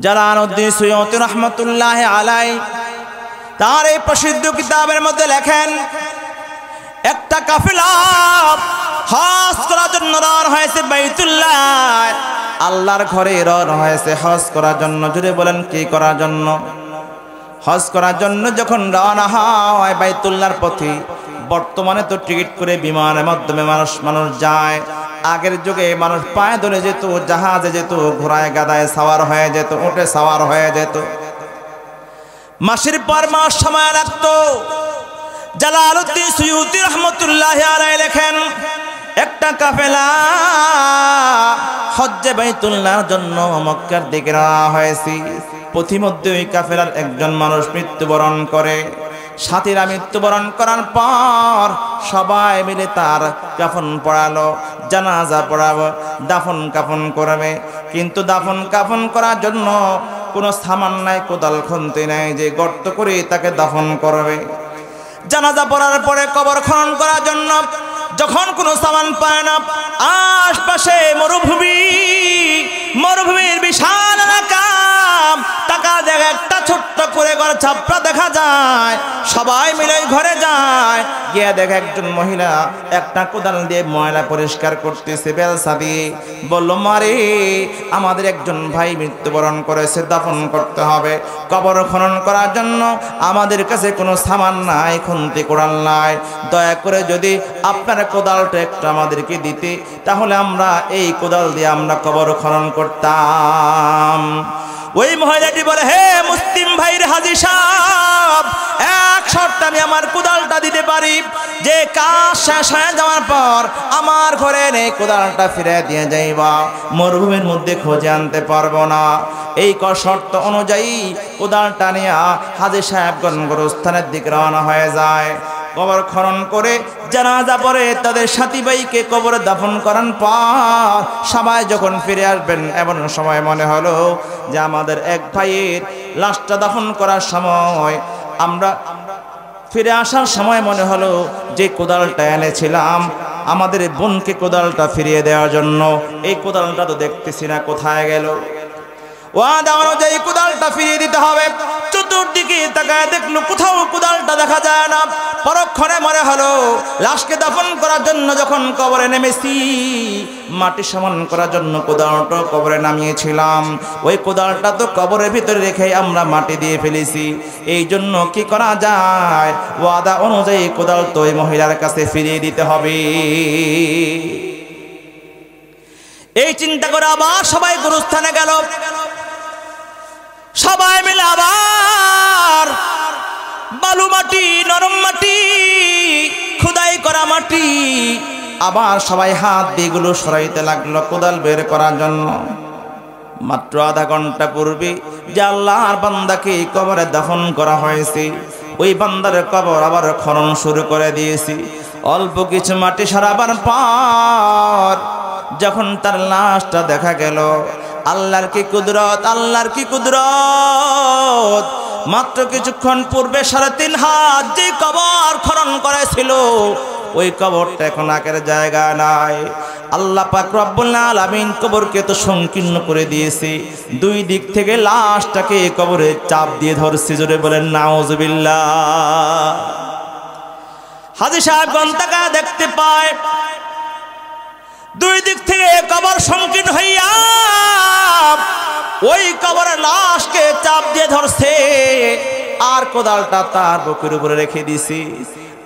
Jalaluddin Suyuti রহমাতুল্লাহি আলাইহি তার এই প্রসিদ্ধ কিতাবের মধ্যে লেখেন, একটা কাফেলা হজ করার জন্য রওনা হয়েছে বাইতুল্লাহ, আল্লাহর ঘরে রওনা হয়েছে হজ করার জন্য। জুড়ে বলেন কি করার জন্য? হজ করার জন্য যখন রওনা হয় বাইতুল্লাহর পথে, বর্তমানে তো টিকিট করে বিমানের মাধ্যমে মানুষ যায়। আগের যুগে মানুষ পায়ে ধরে যেত, জাহাজে যেত, ঘোড়ায় গাদায় সাওয়ার হয়ে যেত, উটে সাওয়ার হয়ে যেত। মাসের পর মাস সময় লাগতো। জালালউদ্দিন সুয়ুতী রহমাতুল্লাহি আলাইহি লেখেন, একটা কাফেলা হজ্জে বাইতুল্লাহর জন্য মক্কার দিকে রওনা হয়েছে। পথিমধ্যে ওই কাফেলার একজন মানুষ মৃত্যুবরণ করে। সাথীরা মৃত্যুবরণ করার পর সবাই মিলে তার কাফন পড়ালো, জানাজা পড়াবো, দাফন কাফন করবে। কিন্তু দাফন কাফন করার জন্য কোনো সামান নাই, কোদাল খুন্তি নাই যে গর্ত করে তাকে দাফন করবে। জানাজা পড়ার পরে কবর খনন করার জন্য যখন কোনো সামান পায় না, আশপাশে মরুভূমির বিশাল এলাকা, টাকা জায়গা একটা ছোট্ট করে ঘর ছাপড়া দেখা যায়। সবাই মিলে ঘরে যায়, গিয়ে দেখে একজন মহিলা একটা কোদাল দিয়ে ময়লা পরিষ্কার করতেছে বেলসা দিয়ে। বলল, মারে আমাদের একজন ভাই মৃত্যুবরণ করেছে, দাফন করতে হবে। কবর খনন করার জন্য আমাদের কাছে কোনো সামান নাই, খুন্তি কোড়াল নাই। দয়া করে যদি আপনার কোদালটা একটু আমাদেরকে দিতে, তাহলে আমরা এই কোদাল দিয়ে আমরা কবর খনন করতাম। ওই মহিলাটি বলে, হে মুসলিম ভাইর হাজী সাহেব, এক শর্তে আমি আমার কোদালটা দিতে পারি, যে কাজ শেষ হয়ে যাওয়ার পর আমার ঘরে এই কোদালটা ফিরে দিয়ে যাইবা, মরুভূমির মধ্যে খুঁজে আনতে পারবো না। এই শর্ত অনুযায়ী কোদালটা নিয়ে হাজী সাহেবগণ গোরস্থানের দিকে রওনা হয়ে যায়। কবর খনন করে জানাজা পড়ে তাদের সাথী ভাইকে কবরে দাফন করার পর সবাই যখন ফিরে আসবেন, এমন সময় মনে হলো যে আমাদের এক ভাইয়ের লাশটা দাফন করার সময়, আমরা ফিরে আসার সময় মনে হলো যে কোদালটা এনেছিলাম আমাদের বোনকে কোদালটা ফিরিয়ে দেওয়ার জন্য, এই কোদালটা তো দেখতেছি না, কোথায় গেল? ওয়াদা অনুযায়ী কোদালটা ফিরিয়ে দিতে হবে। চতুর্দিকে তাকায় দেখলো কোথাও কোদালটা দেখা যায় না। পরক্ষণে মনে হলো লাশকে দাফন করার জন্য যখন কবরে নেমেছি, মাটি সমান করার জন্য কোদালটা কবরে নামিয়েছিলাম, ওই কোদালটা তো কবরের ভিতরে রেখে আমরা মাটি দিয়ে ফেলেছি। এই জন্য কি করা যায়? ওয়াদা অনুযায়ী কোদাল তো ওই মহিলার কাছে ফিরিয়ে দিতে হবে। এই চিন্তা করে আবার সবাই গুরুস্থানে গেল। সবাই মিলে আবার বালু মাটি, নরম মাটি, খোদাই করা মাটি, আবার সবাই হাত দিয়ে গুলো সরাইতে লাগলো কোদাল বের করার জন্য। মাত্র আধা ঘন্টা পূর্বে যে আল্লাহর বান্দাকে কবরে দাফন করা হয়েছে, ওই বান্দার কবর আবার খনন শুরু করে দিয়েছি। অল্প কিছু মাটি সরাবার পর যখন তার লাশটা দেখা গেল, আল্লাহর কি কুদরত, আল্লাহর কি কুদরত! মাত্র কিছুক্ষণ পূর্বে 3.5 হাত যে কবর খনন করেছিল, ওই কবরটা এখন আগের জায়গা নাই। আল্লাহ পাক রব্বুল আলামিন কবরকে তো সংকীর্ণ করে দিয়েছে, দুই দিক থেকে লাশটাকে কবরে চাপ দিয়ে ধরছে। জোরে বলেন নাউজুবিল্লাহ। হাজী সাহেবগণ তাকায় দেখতে পায় দুই দিক থেকে কবর সংকীর্ণ হইয়া ওই কবরের লাশকে চাপ দিয়ে ধরছে, আর কোদালটা তার বুকের উপরে রেখে দিছি।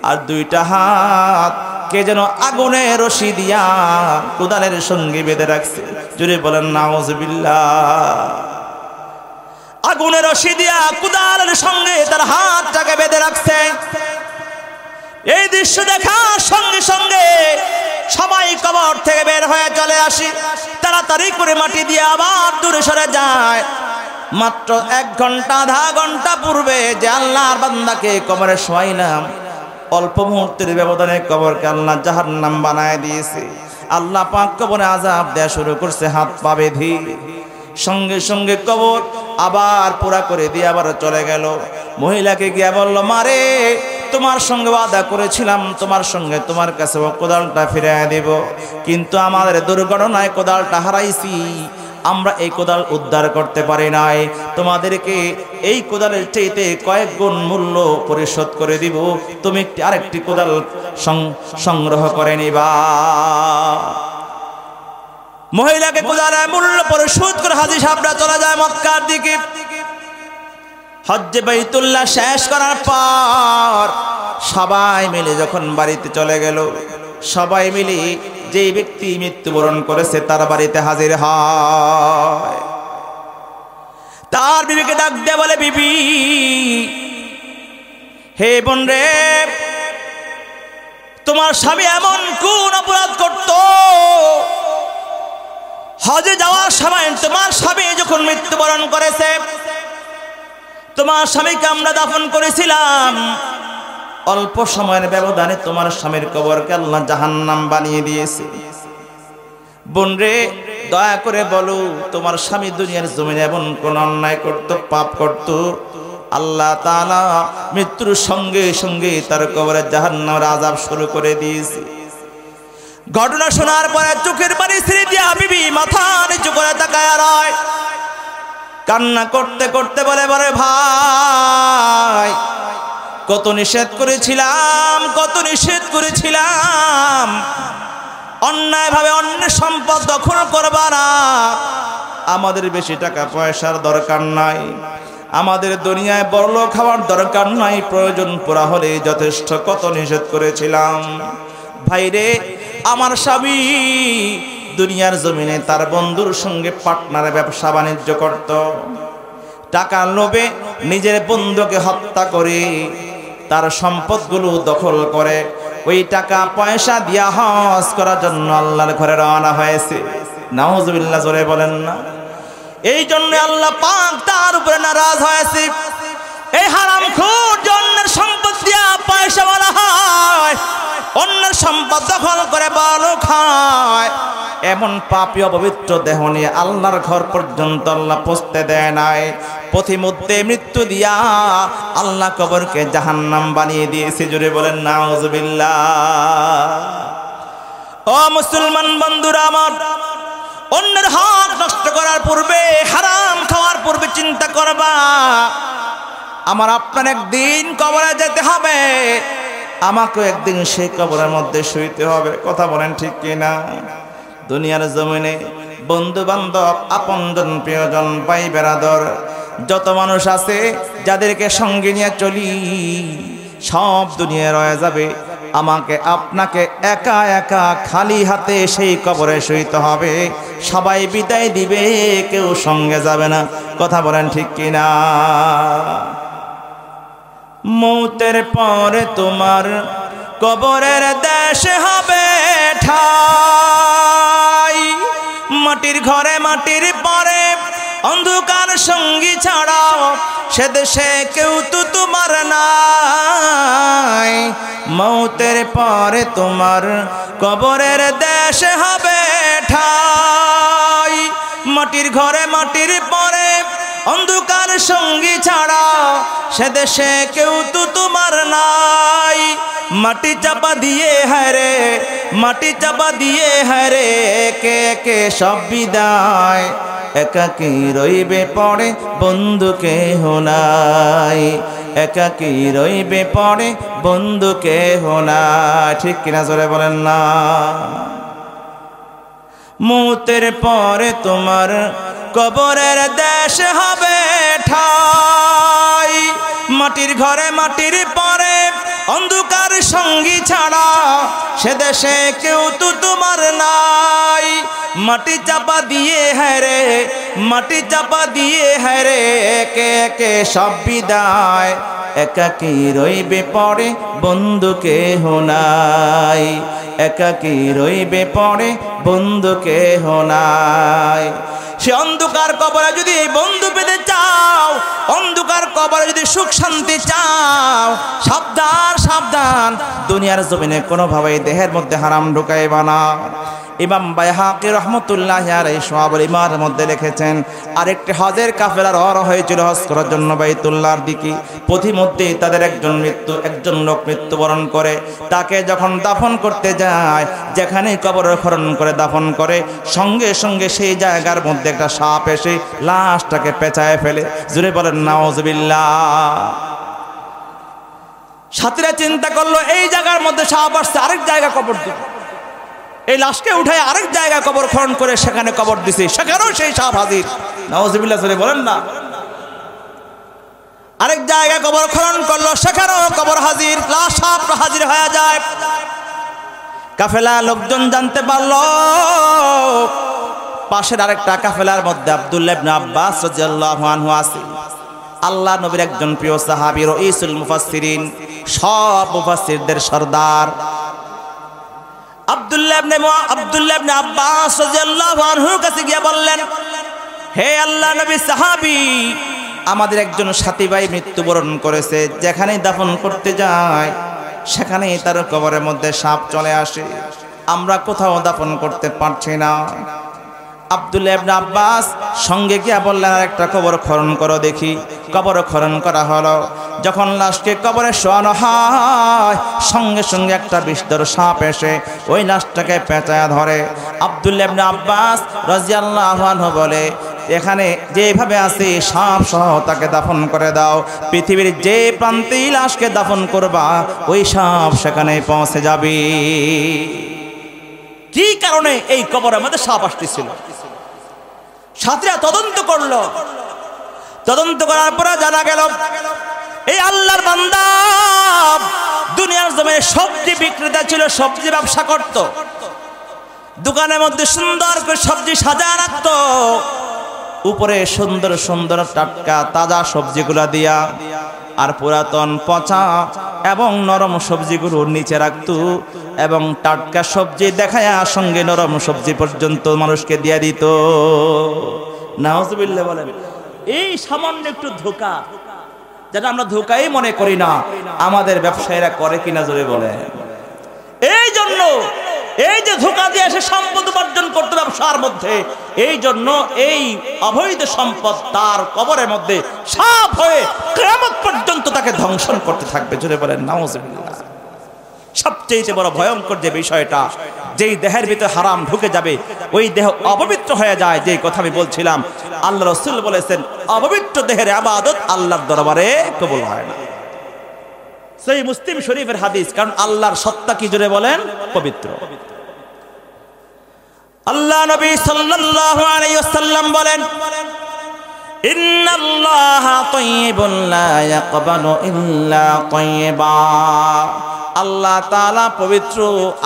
আর দুইটা হাত কে যেন আগুনের রশি দিয়া কোদালের সঙ্গে বেঁধে রাখছে। জোরে বলেন নাউজুবিল্লাহ। আগুনের রশি দিয়া কোদালের সঙ্গে তার হাতটাকে বেঁধে রাখছে। এই দৃশ্য দেখার সঙ্গে সঙ্গে সবাই কবর থেকে বের হয়ে চলে আসি, তাড়াতাড়ি করে মাটি দিয়ে আবার দূরে সরে যায়। মাত্র 1 ঘন্টা আধা ঘন্টা পূর্বে যে আল্লাহর বান্দাকে কবরে শোয়াইলাম, অল্প মুহূর্তের ব্যবধানে কবরকে আল্লাহ জাহান্নাম বানায় দিয়েছে। আল্লাহ পাক কবরে আযাব দেয়া শুরু করছে, হাত পা বেঁধে। সঙ্গে সঙ্গে কবর আবার পুরা করে দিয়ে আবার চলে গেল। মহিলাকে গিয়া বলল, মারে তোমার সঙ্গে ওয়াদা করেছিলাম তোমার সঙ্গে তোমার কাছে কোদালটা ফিরিয়ে দেব, কিন্তু আমাদের দুর্ঘটনায় কোদালটা হারাইছি। আমরা এই কোদাল উদ্ধার করতে পারি নাই, তোমাদেরকে এই কোদালের চাইতে কয়েক গুণ মূল্য পরিশোধ করে দিব, তুমি আরেকটি কোদাল সংগ্রহ করে নিবা। মহিলাকে কোদালের মূল্য পরিশোধ করে হাজী সাহেবরা চলে যায় মক্কার দিকে। হজ্জে বাইতুল্লাহ শেষ করার পর সবাই মিলে যখন বাড়িতে চলে গেল, সবাই মিলে যেই ব্যক্তি মৃত্যুবরণ করেছে তার বাড়িতে হাজির হয়। তার বিবিকে ডাক দিয়ে বলে, বিবি, হে বোন রে, তোমার স্বামী এমন কোন অপরাধ করত, হজে যাওয়ার সময় তোমার স্বামী যখন মৃত্যুবরণ করেছে, তোমার স্বামীকে আমরা দাফন করেছিলাম, অল্প সময়ের ব্যবধানে তোমার স্বামীর কবরকে আল্লাহ জাহান্নাম বানিয়ে দিয়েছে। বোন রে, দয়া করে বলো, তোমার স্বামী দুনিয়ার জমিনে এমন কোন অন্যায় করত, পাপ করত, আল্লাহ তাআলা মৃত্যুর সঙ্গে সঙ্গে তার কবরে জাহান্নামের আযাব শুরু করে দিয়েছে। ঘটনা শোনার পরে চোখের পানি ছেড়ে দিয়া বিবি মাথা নিচু করে তাকায় রয়, কান্না করতে করতে বলে, বলে ভাই, কত নিষেধ করেছিলাম, কত নিষেধ করেছিলাম, অন্যায়ভাবে অন্যের সম্পদ দখল করবা না, আমাদের বেশি টাকা পয়সার দরকার নাই, আমাদের দুনিয়ায় বড়লোক খাওয়ার দরকার নাই, প্রয়োজন পুরা হলে যথেষ্ট, কত নিষেধ করেছিলাম। ভাইরে, আমার স্বামী দুনিয়ার জমিনে তার বন্ধুর সঙ্গে পার্টনারে ব্যবসা বাণিজ্য করত, টাকার লোভে নিজের বন্ধুকে হত্যা করে তার সম্পদগুলো দখল করে ওই টাকা পয়সা দিয়া হজ করার জন্য আল্লাহর ঘরে রওনা হয়েছে। নাউজুবিল্লাহ, জোরে বলেন না। এই জন্য আল্লাহ পাক তার উপরে নারাজ হয়েছে। এই হারামখোর অন্যের সম্পদ দিয়া পয়সা বলা হয়, অন্যের সম্পদ দখল করে বড় খায়, এমন পাপী অপবিত্র দেহ নিয়ে আল্লাহর ঘর পর্যন্ত আল্লাহ পৌঁছতে দেয় নাই। পথিমধ্যে মৃত্যু দিয়া আল্লাহ কবরকে জাহান্নাম বানিয়ে দিয়েছে। জোরে বলেন নাউজুবিল্লাহ। ও মুসলমান বন্ধুরা আমার, অন্যের হক নষ্ট করার পূর্বে, হারাম খাওয়ার পূর্বে চিন্তা করবা, আমার আপনার একদিন কবরে যেতে হবে, আমাকে একদিন সেই কবরের মধ্যে শুইতে হবে। কথা বলেন ঠিক কিনা? দুনিয়ার জমিনে বন্ধু বান্ধব, আপনজন, প্রিয়জন, ভাই বেরাদর যত মানুষ আছে, যাদেরকে সঙ্গে নিয়ে চলি, সব দুনিয়ায় রয়ে যাবে। আমাকে আপনাকে একা একা খালি হাতে সেই কবরে শুইতে হবে। সবাই বিদায় দিবে, কেউ সঙ্গে যাবে না। কথা বলেন ঠিক কিনা? মৌতের পরে তোমার কবরের দেশ হবে ঠাই, মাটির ঘরে মাটির পরে অন্ধকার সঙ্গী ছাড়াও সে দেশে কেউ তো তোমার নাই। মৌতের পরে তোমার কবরের দেশ হবে ঠাই, মাটির ঘরে মাটির পরে অন্ধকার সঙ্গী ছাড়া সে দেশে কেউ তো তোমার নাই। মাটি চাপা দিয়ে হায়রে, মাটি চাপা দিয়ে হায়রে, কে কে সব বিদায়, একাকী রইবে পড়ে বন্ধু কেহ নাই, একাকী রইবে পড়ে বন্ধু কেহ নাই। ঠিক কিনা? জোরে বলেন না। মৌতের পরে তোমার কবরের দেশ হবে ঠাই, মাটির ঘরে মাটির পরে অন্ধকার সঙ্গী ছাড়া সে দেশে কেউ তো তোমার নাই। মাটি চাপা দিয়ে হায়রে, মাটি চাপা দিয়ে হায়রে, কে কে সব বিদায়, একাকী রইবে পড়ে বন্ধু কেহ নাই, একাকী রইবে পড়ে বন্ধু কেহ নাই। সে অন্ধকার কবরে যদি বন্ধু পেতে চাও, অন্ধকার কবরে যদি সুখ শান্তি চাও, সাবধান সাবধান, দুনিয়ার জমিনে কোনোভাবেই দেহের মধ্যে হারাম ঢুকাইবা না। ইমাম বাইহাকি রাহমাতুল্লাহি আলাইহি সওয়াবুল ঈমানের মধ্যে লিখেছেন, আরেকটি হজের কাফেলা রওনা হয়েছিল হজ করার জন্য বাইতুল্লাহর দিকে। পথিমধ্যে তাদের একজন লোক মৃত্যুবরণ করে। তাকে যখন দাফন করতে যায়, যেখানে কবর খনন করে দাফন করে, সঙ্গে সঙ্গে সেই জায়গার মধ্যে একটা সাপ এসে লাশটাকে পেঁচায় ফেলে। জোরে বলেন নাউজুবিল্লাহ। সাথীরা চিন্তা করলো এই জায়গার মধ্যে সাপ আসছে, আরেক জায়গা কবর দিব। এই লাশকে উঠায় আরেক জায়গায় কবর খনন করে সেখানে কবর দিছে, সেখানেও সেই সাপ হাজির। নাউজুবিল্লাহ জোরে বলেন না। আরেক জায়গায় কবর খনন করলো, সেখানেও কবর হাজির, লাশ সাপ হাজির হয়ে যায়। কাফেলা লোকজন জানতে পারলো পাশের আরেকটা কাফেলার মধ্যে আব্দুল্লাহ ইবনে আব্বাস রাদিয়াল্লাহু আনহু আছে। আল্লাহ নবীর একজন প্রিয় সাহাবী, রাইসুল মুফাসসিরিন, সব মুফাসসিরদের সরদার আব্দুল্লাহ ইবনে আব্বাস রাদিয়াল্লাহু আনহুর কাছে গিয়ে বললেন, হে আল্লাহ নবী সাহাবী, আমাদের একজন সাথী ভাই মৃত্যুবরণ করেছে, যেখানেই দাফন করতে যায় সেখানেই তার কবরের মধ্যে সাপ চলে আসে, আমরা কোথাও দাফন করতে পারছি না। আব্দুল্লাহ ইবনে আব্বাস সঙ্গে গিয়া বললেন, আর একটা কবর খনন করো দেখি। কবর খনন করা হলো। যখন লাশকে কবরে শোয়ানো হয়, সঙ্গে সঙ্গে একটা বিষধর সাপ এসে ওই লাশটাকে পেঁচায়া ধরে। আব্দুল্লাহ ইবনে আব্বাস রাদিয়াল্লাহু আনহু বলে, এখানে যেভাবে আছে সাপ সহ তাকে দাফন করে দাও। পৃথিবীর যে প্রান্তেই লাশকে দাফন করবা, ওই সাপ সেখানে পৌঁছে যাবে। কি কারণে এই কবরের মধ্যে সাপ আসতেছিল? সাথীরা তদন্ত করলো। তদন্ত করার পরে জানা গেল এই আল্লাহর বান্দা দুনিয়ার জমিনে সবজি বিক্রেতা ছিল, সবজি ব্যবসা করত। দোকানের মধ্যে সুন্দর করে সবজি সাজায় রাখত, উপরে সুন্দর সুন্দর টাটকা তাজা সবজিগুলা দিয়া, আর পুরাতন পচা এবং নরম সবজিগুলো নিচে রাখত, এবং টাটকা সবজি দেখায়া সঙ্গে নরম সবজি পর্যন্ত মানুষকে দিয়ে দিত। নাউজুবিল্লাহ বলেন। এই সামান্য একটু ধোঁকা, যেটা আমরা ধোঁকাই মনে করি না, আমাদের ব্যবসায়ীরা করে কিনা জোরে বলেন। এই জন্য এই যে ধোঁকা দিয়ে এসে সম্পদ উপার্জন করতে ব্যবসার মধ্যে, এই জন্য এই অবৈধ সম্পদ তার কবরের মধ্যে সাপ হয়ে কিয়ামত পর্যন্ত তাকে ধ্বংসন করতে থাকবে। জোরে বলেন নাউজুবিল্লাহ। সবচেয়ে বড় ভয়ঙ্কর যে বিষয়টা, যেই দেহের ভিতরে হারাম ঢুকে যাবে, ওই দেহ অপবিত্র হয়ে যায়। যে কথা আমি বলছিলাম, আল্লাহ রাসূল বলেছেন, অপবিত্র দেহের ইবাদত আল্লাহর দরবারে কবুল হয় না। সহিহ মুসলিম শরীফের হাদিস। কারণ আল্লাহর সত্তা কি, জোরে বলেন, পবিত্র। আল্লাহ নবী সাল্লাল্লাহু আলাইহি ওয়াসাল্লাম বলেন, ইন্নাল্লাহা তাইয়্যিবুন লা ইয়াকবালু ইল্লা তাইয়্যিবা। আল্লাহ তাআলা পবিত্র,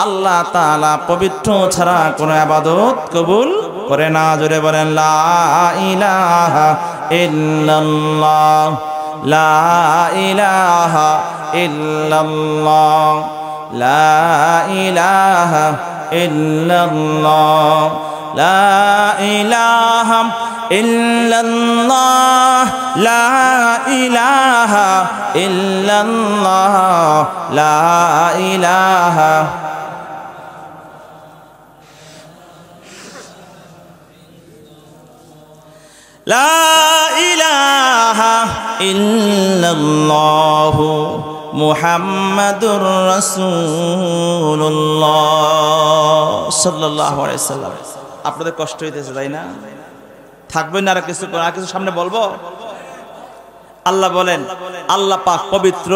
আল্লাহ তাআলা পবিত্র ছাড়া কোনো ইবাদত কবুল করে না। জোরে বলেন লা ইলাহা ইল্লাল্লাহ, লা ইলাহা ইল্লাল্লাহ, লা ইলাহা ইল্লাল্লাহ, লা ইলাহা ইল্লাল্লাহ, লা ইলাহা ইল্লাল্লাহ, লা ইলাহা। লা ইলাহা ইল্লাল্লাহু মুহাম্মাদুর রাসূলুল্লাহ সাল্লাল্লাহু আলাইহি ওয়াসাল্লাম। আপনাদের কষ্ট হইতেছে তাই না? থাকবেন না আর কিছু সামনে বলবো? আল্লাহ বলেন, আল্লাহ পাক পবিত্র,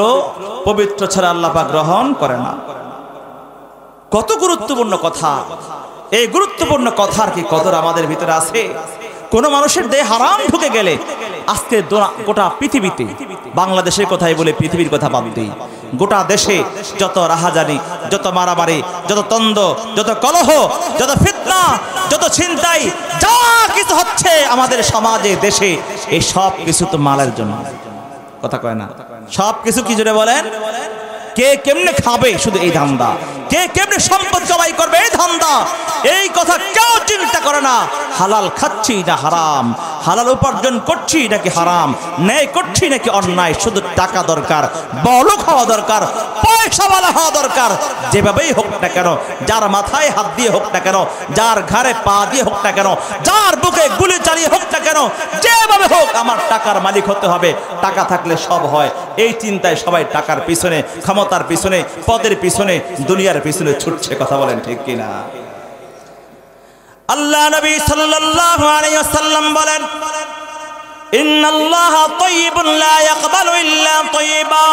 পবিত্র ছাড়া আল্লাহ পাক গ্রহণ করে না। কত গুরুত্বপূর্ণ কথা! এই গুরুত্বপূর্ণ কথার কি কদর আমাদের ভিতরে আছে? কোন মানুষের দেহে হারাম ঢুকে গেলে আজকে গোটা পৃথিবীতে, বাংলাদেশের কথাই বলে পৃথিবীর কথা বাদ দেই, গোটা দেশে যত রাহাজানি, যত মারামারি, যত দ্বন্দ্ব, যত কলহ, যত ফিতনা, যত ছিনতাই, যা কিছু হচ্ছে আমাদের সমাজে, দেশে, এই সব কিছু তো মালের জন্য। কথা কয় না? সব কিছু কি জোরে বলেন? কে কেমনে খাবে, শুধু এই ধান্দা। কে কেমনে সম্পদ জবাই করবে এই ধান্দা, এই কথা কেউ চিন্তা করে না। হালাল খাচ্ছি না হারাম, হালাল উপার্জন করছি নাকি হারাম, ন্যায় করছি নাকি অন্যায়, শুধু টাকা দরকার, বড়লোক হওয়া দরকার, পয়সাওয়ালা হওয়া দরকার। যেভাবেই হোক না কেন, যার মাথায় হাত দিয়ে হোক না কেন, যার ঘাড়ে পা দিয়ে হোক না কেন, যার বুকে গুলি চালিয়ে হোক না কেন, যেভাবে হোক আমার টাকার মালিক হতে হবে। টাকা থাকলে সব হয়, এই চিন্তায় সবাই টাকার পিছনে, ক্ষমতার পিছনে, পদের পিছনে, দুনিয়ার পিছনে ছুটছে। কথা বলেন ঠিক কিনা? আল্লাহ নবী সাল্লাল্লাহু আলাইহি ওয়াসাল্লাম বলেন, ইন্নাল্লাহা তাইয়্যিবুন লা ইয়াকবালু ইল্লা তাইয়্যিবা।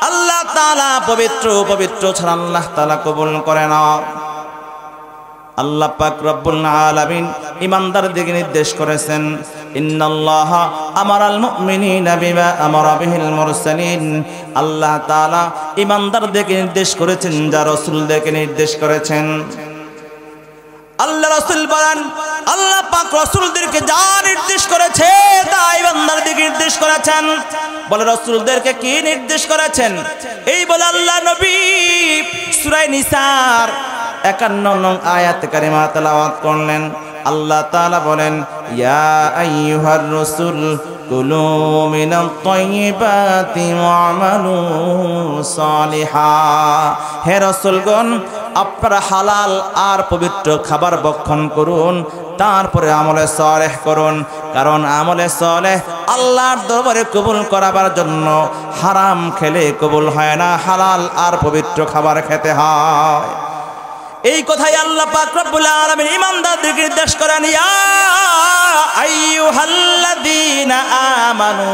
আল্লাহ তাআলা পবিত্র, পবিত্র ছাড়া আল্লাহ তাআলা কবুল করে না। আল্লাহ পাক রব্বুল আলামিন ঈমানদারদেরকে নির্দেশ করেছেন, ইন্নাল্লাহা আমারাল মুমিনিনা বিমা আমারা বিহিল মুরসালিন। আল্লাহ তাআলা ঈমানদারদেরকে নির্দেশ করেছেন যা রাসূলদেরকে নির্দেশ করেছেন। আল্লাহ রাসূল বলেন, আল্লাহ পাক রাসূলদেরকে যা নির্দেশ করেছে তা ঈমানদারদেরকে নির্দেশ করেছেন। বলে রাসূলদেরকে কি নির্দেশ করেছেন? এই বলে আল্লাহ নবী সূরা নিসার 51 নং আয়াত কারিমা তেলাওয়াত করলেন। আল্লাহ তাআলা বলেন, ইয়া আইয়ুহার রাসূল কুলু মিনাত তাইয়্যিবাতি ওয়া'মালু সালিহা। হে রাসূলগণ, আপনারা হালাল আর পবিত্র খাবার ভক্ষণ করুন, তারপরে আমলে সালেহ করুন। কারণ আমলে সালেহ আল্লাহর দরবারে কবুল করাবার জন্য হারাম খেলে কবুল হয় না, হালাল আর পবিত্র খাবার খেতে হয়। এই কথাই আল্লাহ পাক রব্বুল আলামিন ঈমানদারদেরকে নির্দেশ করেন, ইয়া আইয়ুহাল্লাযীনা আমানু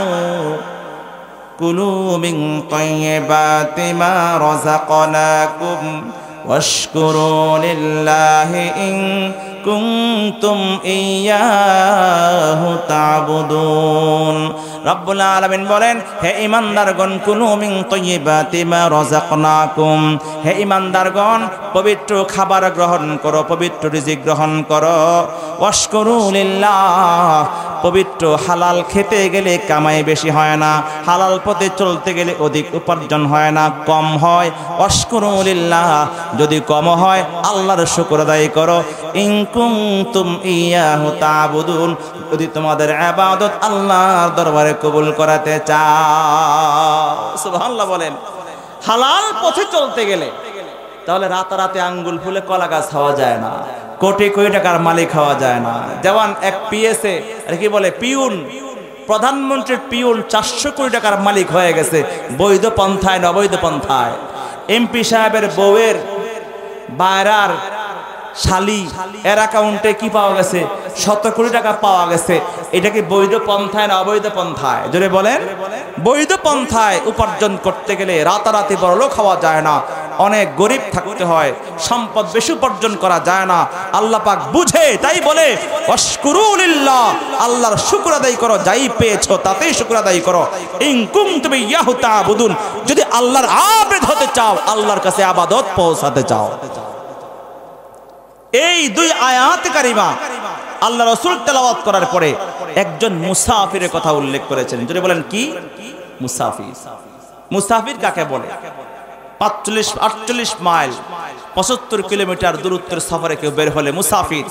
কুলু মিন তাইয়্যিবাতি মা রাযাকনাকুম ওয়াশকুরু লিল্লাহি ইন কুনতুম ইয়্যাহু তা'বুদুন। রব্বুল আলামিন বলেন, হে ঈমানদারগণ, কুলু মিন তাইয়্যিবাতি মা রাযাকনাকুম, হে ঈমানদারগণ, পবিত্র খাবার গ্রহণ করো, পবিত্র রিজিক গ্রহণ করো। ওয়াশকুরু লিল্লাহ, পবিত্র হালাল খেতে গেলে কামাই বেশি হয় না, হালাল পথে চলতে গেলে অধিক উপার্জন হয় না, কম হয়। ওয়াশকুরু লিল্লাহ, যদি কম হয় আল্লাহর শুকর আদায় করো। ইন কুনতুম ইয়্যাহু তা'বুদুন, যদি তোমাদের ইবাদত আল্লাহর দরবারে কবুল করাতে চাও। সুবহানাল্লাহ বলেন। হালাল পথে চলতে গেলে তাহলে রাতারাতি আঙ্গুল ফুলে কলা গাছ হওয়া যায় না, কোটি কোটি টাকার মালিক হওয়া যায় না। যেমন এক পিএসএ আর কি বলে পিউন, প্রধানমন্ত্রীর পিউন 400 কোটি টাকার মালিক হয়ে গেছে, বৈধ পন্থায় না অবৈধ পন্থায়। এমপি সাহেবের বউয়ের বাইরার শালি এর অ্যাকাউন্টে কি পাওয়া গেছে? 100 কোটি টাকা পাওয়া গেছে। এটা কি বৈধ পন্থায় না অবৈধ পন্থায়? জোরে বলেন। বৈধ পন্থায় উপার্জন করতে গেলে রাতারাতি বড়লোক হওয়া যায় না, অনেক গরিব থাকতে হয়, সম্পদ বেশি উপার্জন করা যায় না। আল্লাহ পাক বুঝে তাই বলে, ওয়াশকুরু লিল্লাহ, আল্লাহর শুকর আদায় করো, যাই পেয়েছো তাতেই শুকর আদায় করো। ইন কুনতুম ইয়্যাহু তা'বুদুন, যদি আল্লাহর আবেদ হতে চাও, আল্লাহর কাছে ইবাদত পৌঁছাতে চাও। এই দুই আয়াত কারিমা আল্লাহ রাসূল তেলাওয়াত করার পরে একজন মুসাফিরের কথা উল্লেখ করেছেন। যদি বলেন কি মুসাফির? মুসাফির কাকে বলে? 45-48 মাইল 75 কিলোমিটার দূরত্বের সফরে কেউ বের হলে মুসাফির।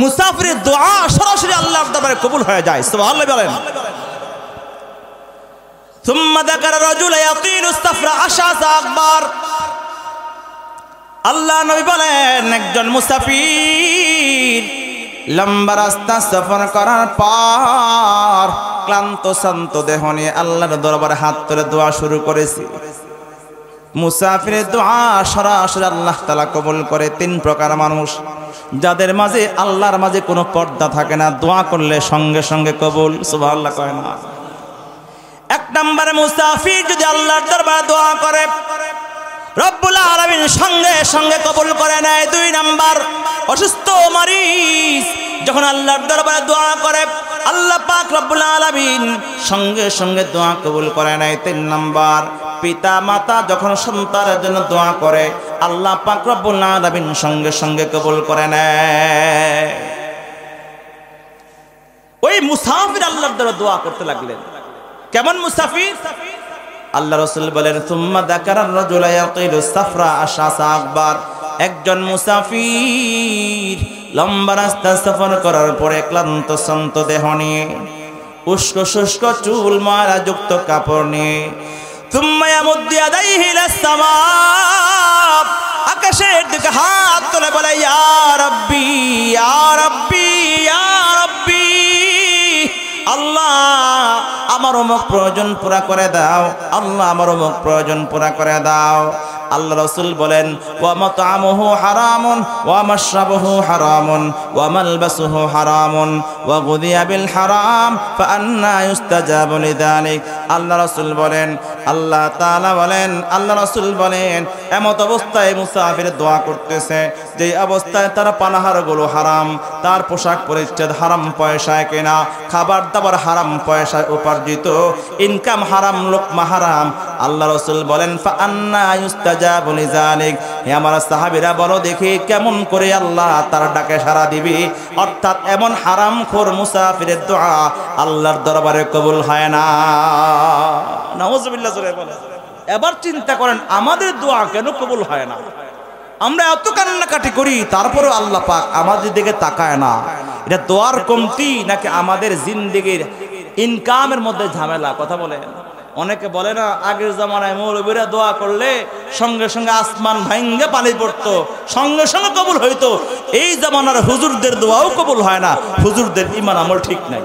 মুসাফিরের দোয়া সরাসরি আল্লাহর দরবারে কবুল হয়ে যায়। সুবহানাল্লাহ বলেন। ثم ذكر رجل يطيل السفر أشعث أغبر। আল্লাহ নবী বলেন, একজন মুসাফির লম্বা রাস্তা সফর করার পর ক্লান্ত শান্ত দেহ নিয়ে আল্লাহর দরবারে হাত তুলে দোয়া শুরু করেছে। মুসাফিরের দোয়া সরাসরি আল্লাহ তাআলা কবুল করে। 3 প্রকার মানুষ, যাদের মাঝে আল্লাহর মাঝে কোনো পর্দা থাকে না, দোয়া করলে সঙ্গে সঙ্গে কবুল। সুবহানাল্লাহ কয় না? 1 নম্বরে মুসাফির যদি আল্লাহর দরবারে দোয়া করে, রব্বুল আলামিন সঙ্গে সঙ্গে কবুল করে নেয়। 2 নাম্বার, অসুস্থ মরিজ যখন আল্লাহর দরবারে দোয়া করে, আল্লাহ পাক রব্বুল আলামিন সঙ্গে সঙ্গে দোয়া কবুল করে নেয়। 3 নাম্বার, পিতা মাতা যখন সন্তানের জন্য দোয়া করে, আল্লাহ পাক রব্বুল আলামিন সঙ্গে সঙ্গে কবুল করে নেয়। ওই মুসাফির আল্লাহর দরবারে দোয়া করতে লাগলেন। কেমন মুসাফির? আল্লাহ রাসূল বলেন সুম্মা যাকারার রাজুলা ইয়াতিলু সাফরা আশাসা আকবার, একজন মুসাফির লম্বা রাস্তা সফর করার পরে ক্লান্ত শ্রান্ত দেহ নিয়ে উস্কো শুষ্ক চুল মারা যুক্ত কাপড় নিয়ে সুম্মা ইয়ামুদ্দু ইয়াদাইহি ইলাস সামা, আকাশের দিকে হাত তুলে বলে ইয়া রাব্বি ইয়া রাব্বি ইয়া রাব্বি, আল্লাহ আমার অমুক প্রয়োজন পুরা করে দাও, আল্লাহ আমার অমুক প্রয়োজন পুরা করে দাও। আল্লাহ রাসূল বলেন ওয়া মাতআমুহু হারামুন ওয়া মাশরাবুহু হারামুন ওয়া মালবাসুহু হারামুন ওয়া গুযিয়া বিল হারাম ফাআন্না ইউস্তাজাবু লিযালিক। আল্লাহ রাসূল বলেন, আল্লাহ তাআলা বলেন, আল্লাহ রাসূল বলেন এমত অবস্থায় মুসাফির দোয়া করতেছে যে অবস্থায় তার পানাহারগুলো হারাম, তার পোশাক পরিচ্ছদ হারাম পয়সায় কেনা, খাবার দাবার হারাম পয়সায় উপার্জিত, ইনকাম হারাম, লোকমা হারাম। আল্লাহ রাসূল বলেন ফাআন্না ইউস্তাজাবু লিযালিক, হে আমার সাহাবীরা বলো দেখি কেমন করে আল্লাহ তার ডাকে সাড়া দিবে। অর্থাৎ এমন হারামখোর মুসাফিরের দোয়া আল্লাহর দরবারে কবুল হয় না। নাউজুবিল্লাহ জোরে বলেন। এবার চিন্তা করেন আমাদের দোয়া কেন কবুল হয় না? আমরা এত কান্নাকাটি করি তারপরেও আল্লাহ পাক আমাদের দিকে তাকায় না। এটা দোয়ার কমতি নাকি আমাদের জিন্দেগির ইনকামের মধ্যে ঝামেলা? কথা বলেন। অনেকে বলে না আগের জামানায় মৌলবীরা দোয়া করলে সঙ্গে সঙ্গে আসমান ভাঙ্গে পানি পড়তো, সঙ্গে সঙ্গে কবুল হইতো। এই জামানার হুজুরদের দোয়াও কবুল হয় না, হুজুরদের ঈমান আমল ঠিক নাই।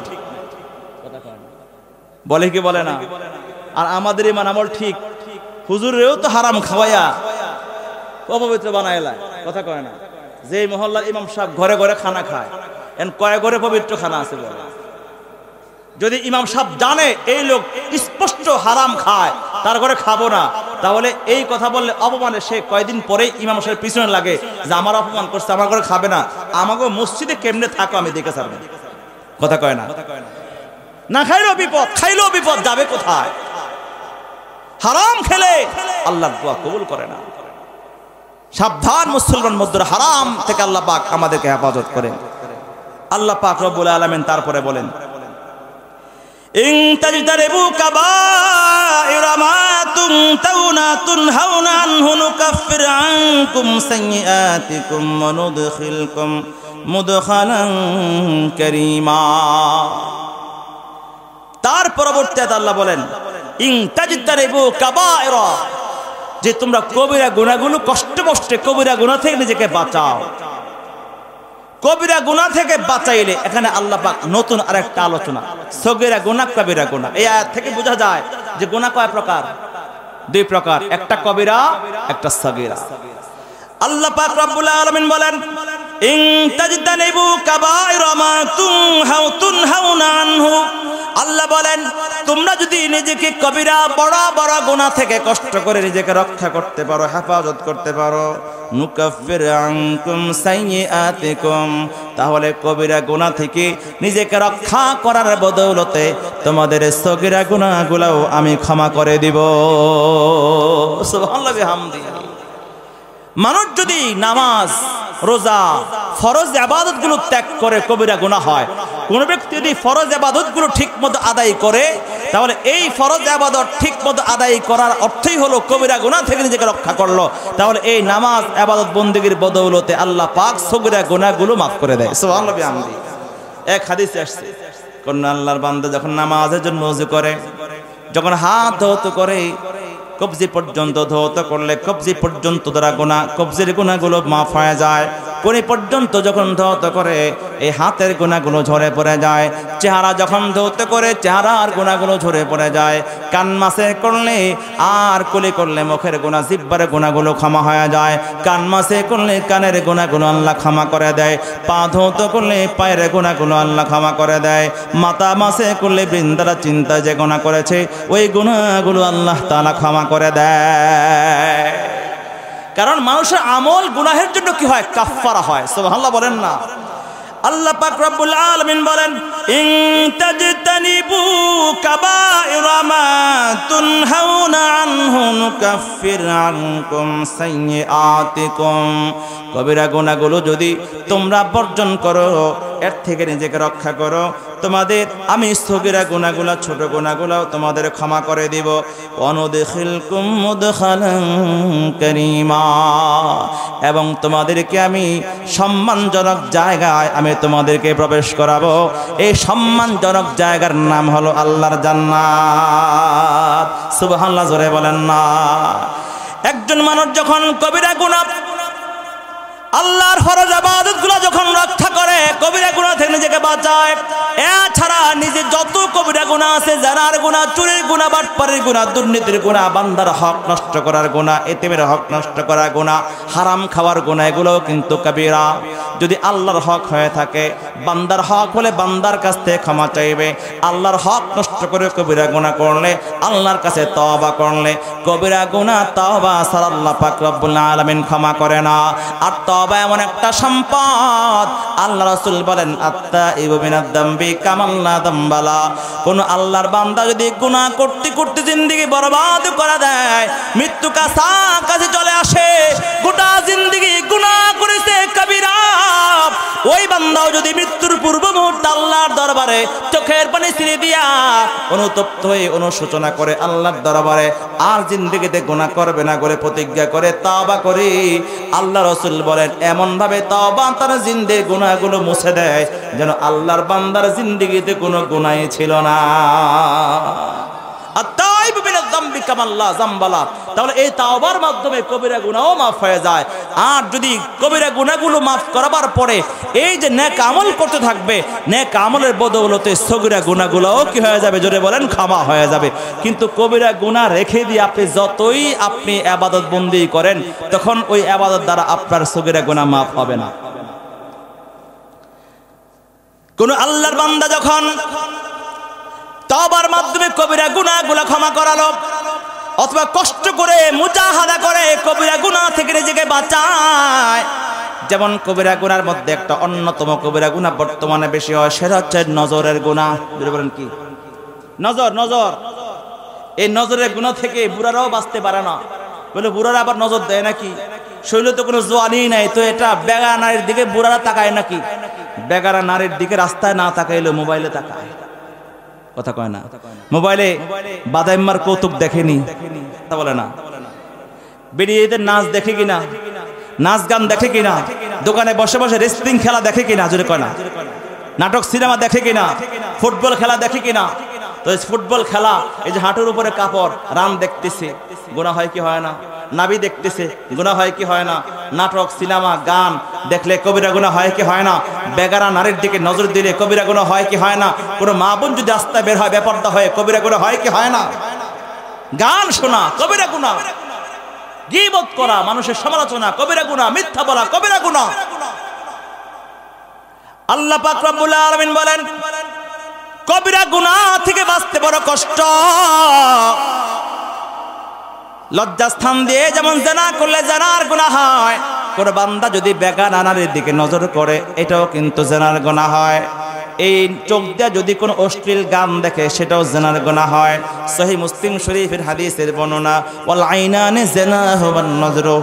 বলে কি বলে না? আর আমাদের ঈমান আমল ঠিক, হুজুরেও তো হারাম খাওয়াইয়া অপবিত্র বানাইলায়। কথা কয় না? যে মহল্লার ইমাম সাহেব ঘরে ঘরে খানা খায়, এন কয় ঘরে পবিত্র খানা আছে বলে? যদি ইমাম সাহেব জানে এই লোক স্পষ্ট হারাম খায়, তার ঘরে খাবো না, তাহলে এই কথা বললে অপমানে সে কয়দিন পরেই ইমাম সাহেবের পিছনে লাগে যে আমার অপমান করছে, আমার ঘরে খাবে না, আমাকে মসজিদে কেমনে থাকো আমি দেখে ছাড়ব। কথা কয় না? না খাইলেও বিপদ, খাইলেও বিপদ, যাবে কোথায়? হারাম খেলে আল্লাহর দোয়া কবুল করে না। সাবধান মুসলমান মধ্যে হারাম থেকে আল্লাহ পাক আমাদেরকে হেফাজত করেন। আল্লাহ পাক রব্বুল আলামিন তারপরে বলেন ইন তাজতারিবু কাবাইরা মা তুনহাউনা আনহু নুকাফির আনকুম সাইয়্যাতিকুম ওয়া নুদখিলকুম মুদখালান কারীমা। তার পরবর্তীতে আল্লাহ বলেন ইন তাজতারিবু কাবাইরা, যে তোমরা কবিরা গুনাহগুলো কষ্টে কষ্টে কবিরা গুনাহ থেকে নিজেকে বাঁচাও। কবিরা গুনাহ থেকে বাঁচাইলে এখানে আল্লাহ পাক নতুন আরেকটা আলোচনা, সগীরা গুনাহ কবিরা গুনাহ। এই আয়াত থেকে বোঝা যায় যে গুনাহ কয় প্রকার? দুই প্রকার, একটা কবিরা একটা সগীরা। আল্লাহ পাক রব্বুল আলামিন বলেন ইন তাজতানিবু কাবাইরা মা তুনহাউনা আনহু, আল্লাহ বলেন তোমরা যদি নিজেকে কবিরা বড় বড় গুনাহ থেকে কষ্ট করে নিজেকে রক্ষা করতে পারো, হেফাজত করতে পারো, নুকাফির আনকুম সাইয়্যাতিকুম, তাহলে কবিরা গুনাহ থেকে নিজেকে রক্ষা করার বদৌলতে তোমাদের সগীরা গুনাহগুলোও আমি ক্ষমা করে দিব। সুবহানাল্লাহি বিহামদিহি। মানুষ যদি নামাজ রোজা ফরজ ইবাদতগুলো ত্যাগ করে কবিরা গুনাহ হয়। কোন ব্যক্তি যদি ফরজ ইবাদতগুলো ঠিকমতো আদায় করে, তাহলে এই ফরজ ইবাদত ঠিকমতো আদায় করার অর্থই হলো কবিরা গুনাহ থেকে নিজেকে রক্ষা করলো। তাহলে এই নামাজ ইবাদত বন্দেগীর বদৌলতে আল্লাহ পাক সগীরা গুনাহগুলো মাফ করে দেয়। সুবহানাল্লাহ বিহামদি। এক হাদিসে আসছে কোন আল্লাহর বান্দা যখন নামাজের জন্য ওযু করে, যখন হাত ধৌত করে কবজি পর্যন্ত ধৌত করলে কবজি পর্যন্ত দ্বারা গুনাহ, কবজির গুনাহগুলো মাফ হয়ে যায়। কোনি পর্যন্ত যখন ধৌত করে এই হাতের গুনাহগুলো ঝরে পড়ে যায়। চেহারা যখন ধৌত করে চেহারার গুনাহগুলো ঝরে পড়ে যায়। কান মাসে করলে আর কুলি করলে মুখের গুনাহ, জিহ্বার গুনাহগুলো ক্ষমা হয়ে যায়। কান মাসে করলে কানের গুনাহগুলো আল্লাহ ক্ষমা করে দেয়। পা ধৌত করলে পায়ের গুনাহগুলো আল্লাহ ক্ষমা করে দেয়। মাথা মাসে করলে বৃন্দারা চিন্তা যে গুনাহ করেছে ওই গুনাহগুলো আল্লাহ তাআলা ক্ষমা করে দেয়। কারণ মানুষের আমল গুনাহের জন্য কি হয়? কাফফারা হয়। সুবহানাল্লাহ বলেন না? আল্লাহ পাক রব্বুল আলামিন বলেন ইন তাজতানিবু কাবাইরা মা তুনহাউনা আনহু নুকাফির আনকুম সাইয়্যাতিকুম, কবিরা গুনাহগুলো যদি তোমরা বর্জন করো, এর থেকে নিজেকে রক্ষা করো। তোমাদের আমি সগীরা গুনাহগুলো ছোট গুনাহগুলো তোমাদের ক্ষমা করে দিব। ওয়ানুদখিলকুম মুদখালান কারীমা, এবং তোমাদেরকে আমি সম্মানজনক জায়গায় আমি তোমাদেরকে প্রবেশ করাবো। এই সম্মানজনক জায়গার নাম হলো আল্লাহর জান্নাত। সুবহানাল্লাহ, জোরে বলেন না। একজন মানুষ যখন কবিরা গুনাহ আল্লাহর ফরজ ইবাদতগুলো যখন রক্ষা করে, কবিরা গুনাহ থেকে নিজেকে বাঁচায়, এছাড়া নিজে যত কবিরা গুনাহ আছে, জানার গুনাহ, চুরির গুনাহ, বাটপাড়ির গুনাহ, দুর্নীতির গুনাহ, বান্দার হক নষ্ট করার গুনাহ, এতিমের হক নষ্ট করার গুনাহ, হারাম খাওয়ার গুনাহ, এগুলোও কিন্তু কবিরা। যদি আল্লাহর হক হয়ে থাকে, বান্দার হক হলে বান্দার কাছ থেকে ক্ষমা চাইবে। আল্লাহর হক নষ্ট করে কবিরা গুনাহ করলে, আল্লাহর কাছে তওবা করলে, কবিরা গুনাহ তওবা ছাড়া আল্লাহ পাক রব্বুল আলামিন ক্ষমা করে না। আর তওবা এমন একটা সম্পদ, আল্লাহ রাসূল বলেন আত্তাইবু মিনাদ দামবি কামান লা দামবালা। কোন আল্লাহর বান্দা যদি গুনাহ করতে করতে জিন্দেগি বরবাদ করে দেয়, মৃত্যু কাছে চলে আসে, গোটা জিন্দেগি গুনাহ করেছে কবিরা, ওই বান্দাও যদি মৃত্যুর পূর্ব মুহূর্তে আল্লাহর দরবারে চোখের পানি ছেড়ে দিয়া অনুতপ্ত হয়ে অনুশোচনা করে আল্লাহর দরবারে আর জিন্দেগিতে গুনাহ করবে না করে প্রতিজ্ঞা করে তওবা করি, আল্লাহ রাসূল বলেন এমন ভাবে তওবা তার জিন্দেগির গুনাহগুলো মুছে দেয় যেন আল্লাহর বান্দার জিন্দেগিতে কোনো গুনাহই ছিল না। আত্তাইবু মিনাদ যামবি কামান লা যামবালা। তাহলে এই তাওবার মাধ্যমে কবিরা গুনাহও মাফ হয়ে যায়। আর যদি কবিরা গুনাহগুলো মাফ করাবার পরে এই যে নেক আমল করতে থাকবে, নেক আমলের বদৌলতে সগীরা গুনাহগুলোও কি হয়ে যাবে, জোরে বলেন, ক্ষমা হয়ে যাবে। কিন্তু কবিরা গুনাহ রেখে দিয়ে আপনি যতই আপনি ইবাদত বন্দি করেন, তখন ওই ইবাদত দ্বারা আপনার সগীরা গুনাহ মাফ হবে না। কোন আল্লাহর বান্দা যখন তওবার মাধ্যমে কবিরা গুনাহগুলো ক্ষমা করালো, অথবা কষ্ট করে মুজাহাদা করে কবিরা গুনাহ থেকে নিজেকে বাঁচায়, যেমন কবিরা গুনার মধ্যে একটা অন্যতম কবিরা গুনাহ বর্তমানে বেশি হয়, সেটা হচ্ছে নজরের গুনাহ। বলেন কি? নজর। এই নজরের গুনাহ থেকে বুড়ারাও বাঁচতে পারে না। বলে বুড়ারা আবার নজর দেয় নাকি? শরীরে তো কোনো জোয়ানি নাই, তো এটা বেগারা নারীর দিকে বুড়ারা তাকায় নাকি? বেগারা নারীর দিকে রাস্তায় না তাকাইলে মোবাইলে তাকায়। কথা কয় না? মোবাইলে বাদাইম্মার কৌতুক দেখেনি, তা বলে না। বেরিয়ে এদের নাচ দেখে কিনা, নাচ গান দেখে কিনা, দোকানে বসে বসে রেসলিং খেলা দেখে কিনা, জোরে কয় না। নাটক সিনেমা দেখে কিনা, ফুটবল খেলা দেখে কিনা। তো ফুটবল খেলা, এই যে হাঁটুর উপরে কাপড়, রান দেখতেছে, গুনাহ হয় কি হয় না? নাবি দেখতেছে, গুনাহ হয় কি হয় না? নাটক সিনেমা গান দেখলে কবিরা গুনাহ হয় কি হয় না? বেগারা নারীর দিকে নজর দিলে কবিরা গুনাহ হয় কি হয় না? কোনো মা বোন যদি রাস্তায় বের হয় বেপরদা হয়ে, কবিরা গুনাহ হয় কি হয় না? গান শোনা কবিরা গুনাহ, গীবত করা, মানুষের সমালোচনা কবিরা গুনাহ, মিথ্যা বলা কবিরা গুনাহ। আল্লাহ পাক রব্বুল আলামিন বলেন কবিরা গুনাহ থেকে বাঁচতে বড় কষ্ট। লজ্জাস্থান দিয়ে যেমন জেনা করলে জেনার গুনাহ হয়, কোন বান্দা যদি বেগানা নারীর দিকে নজর করে, এটাও কিন্তু জেনার গুনাহ হয়। এই চোখ দিয়ে যদি কোনো অশ্লীল গান দেখে, সেটাও জেনার গুনাহ হয়। সহিহ মুসলিম শরীফের হাদিসের বর্ণনা, ওয়াল আইনানি জিনাহু ওয়ান নজরু,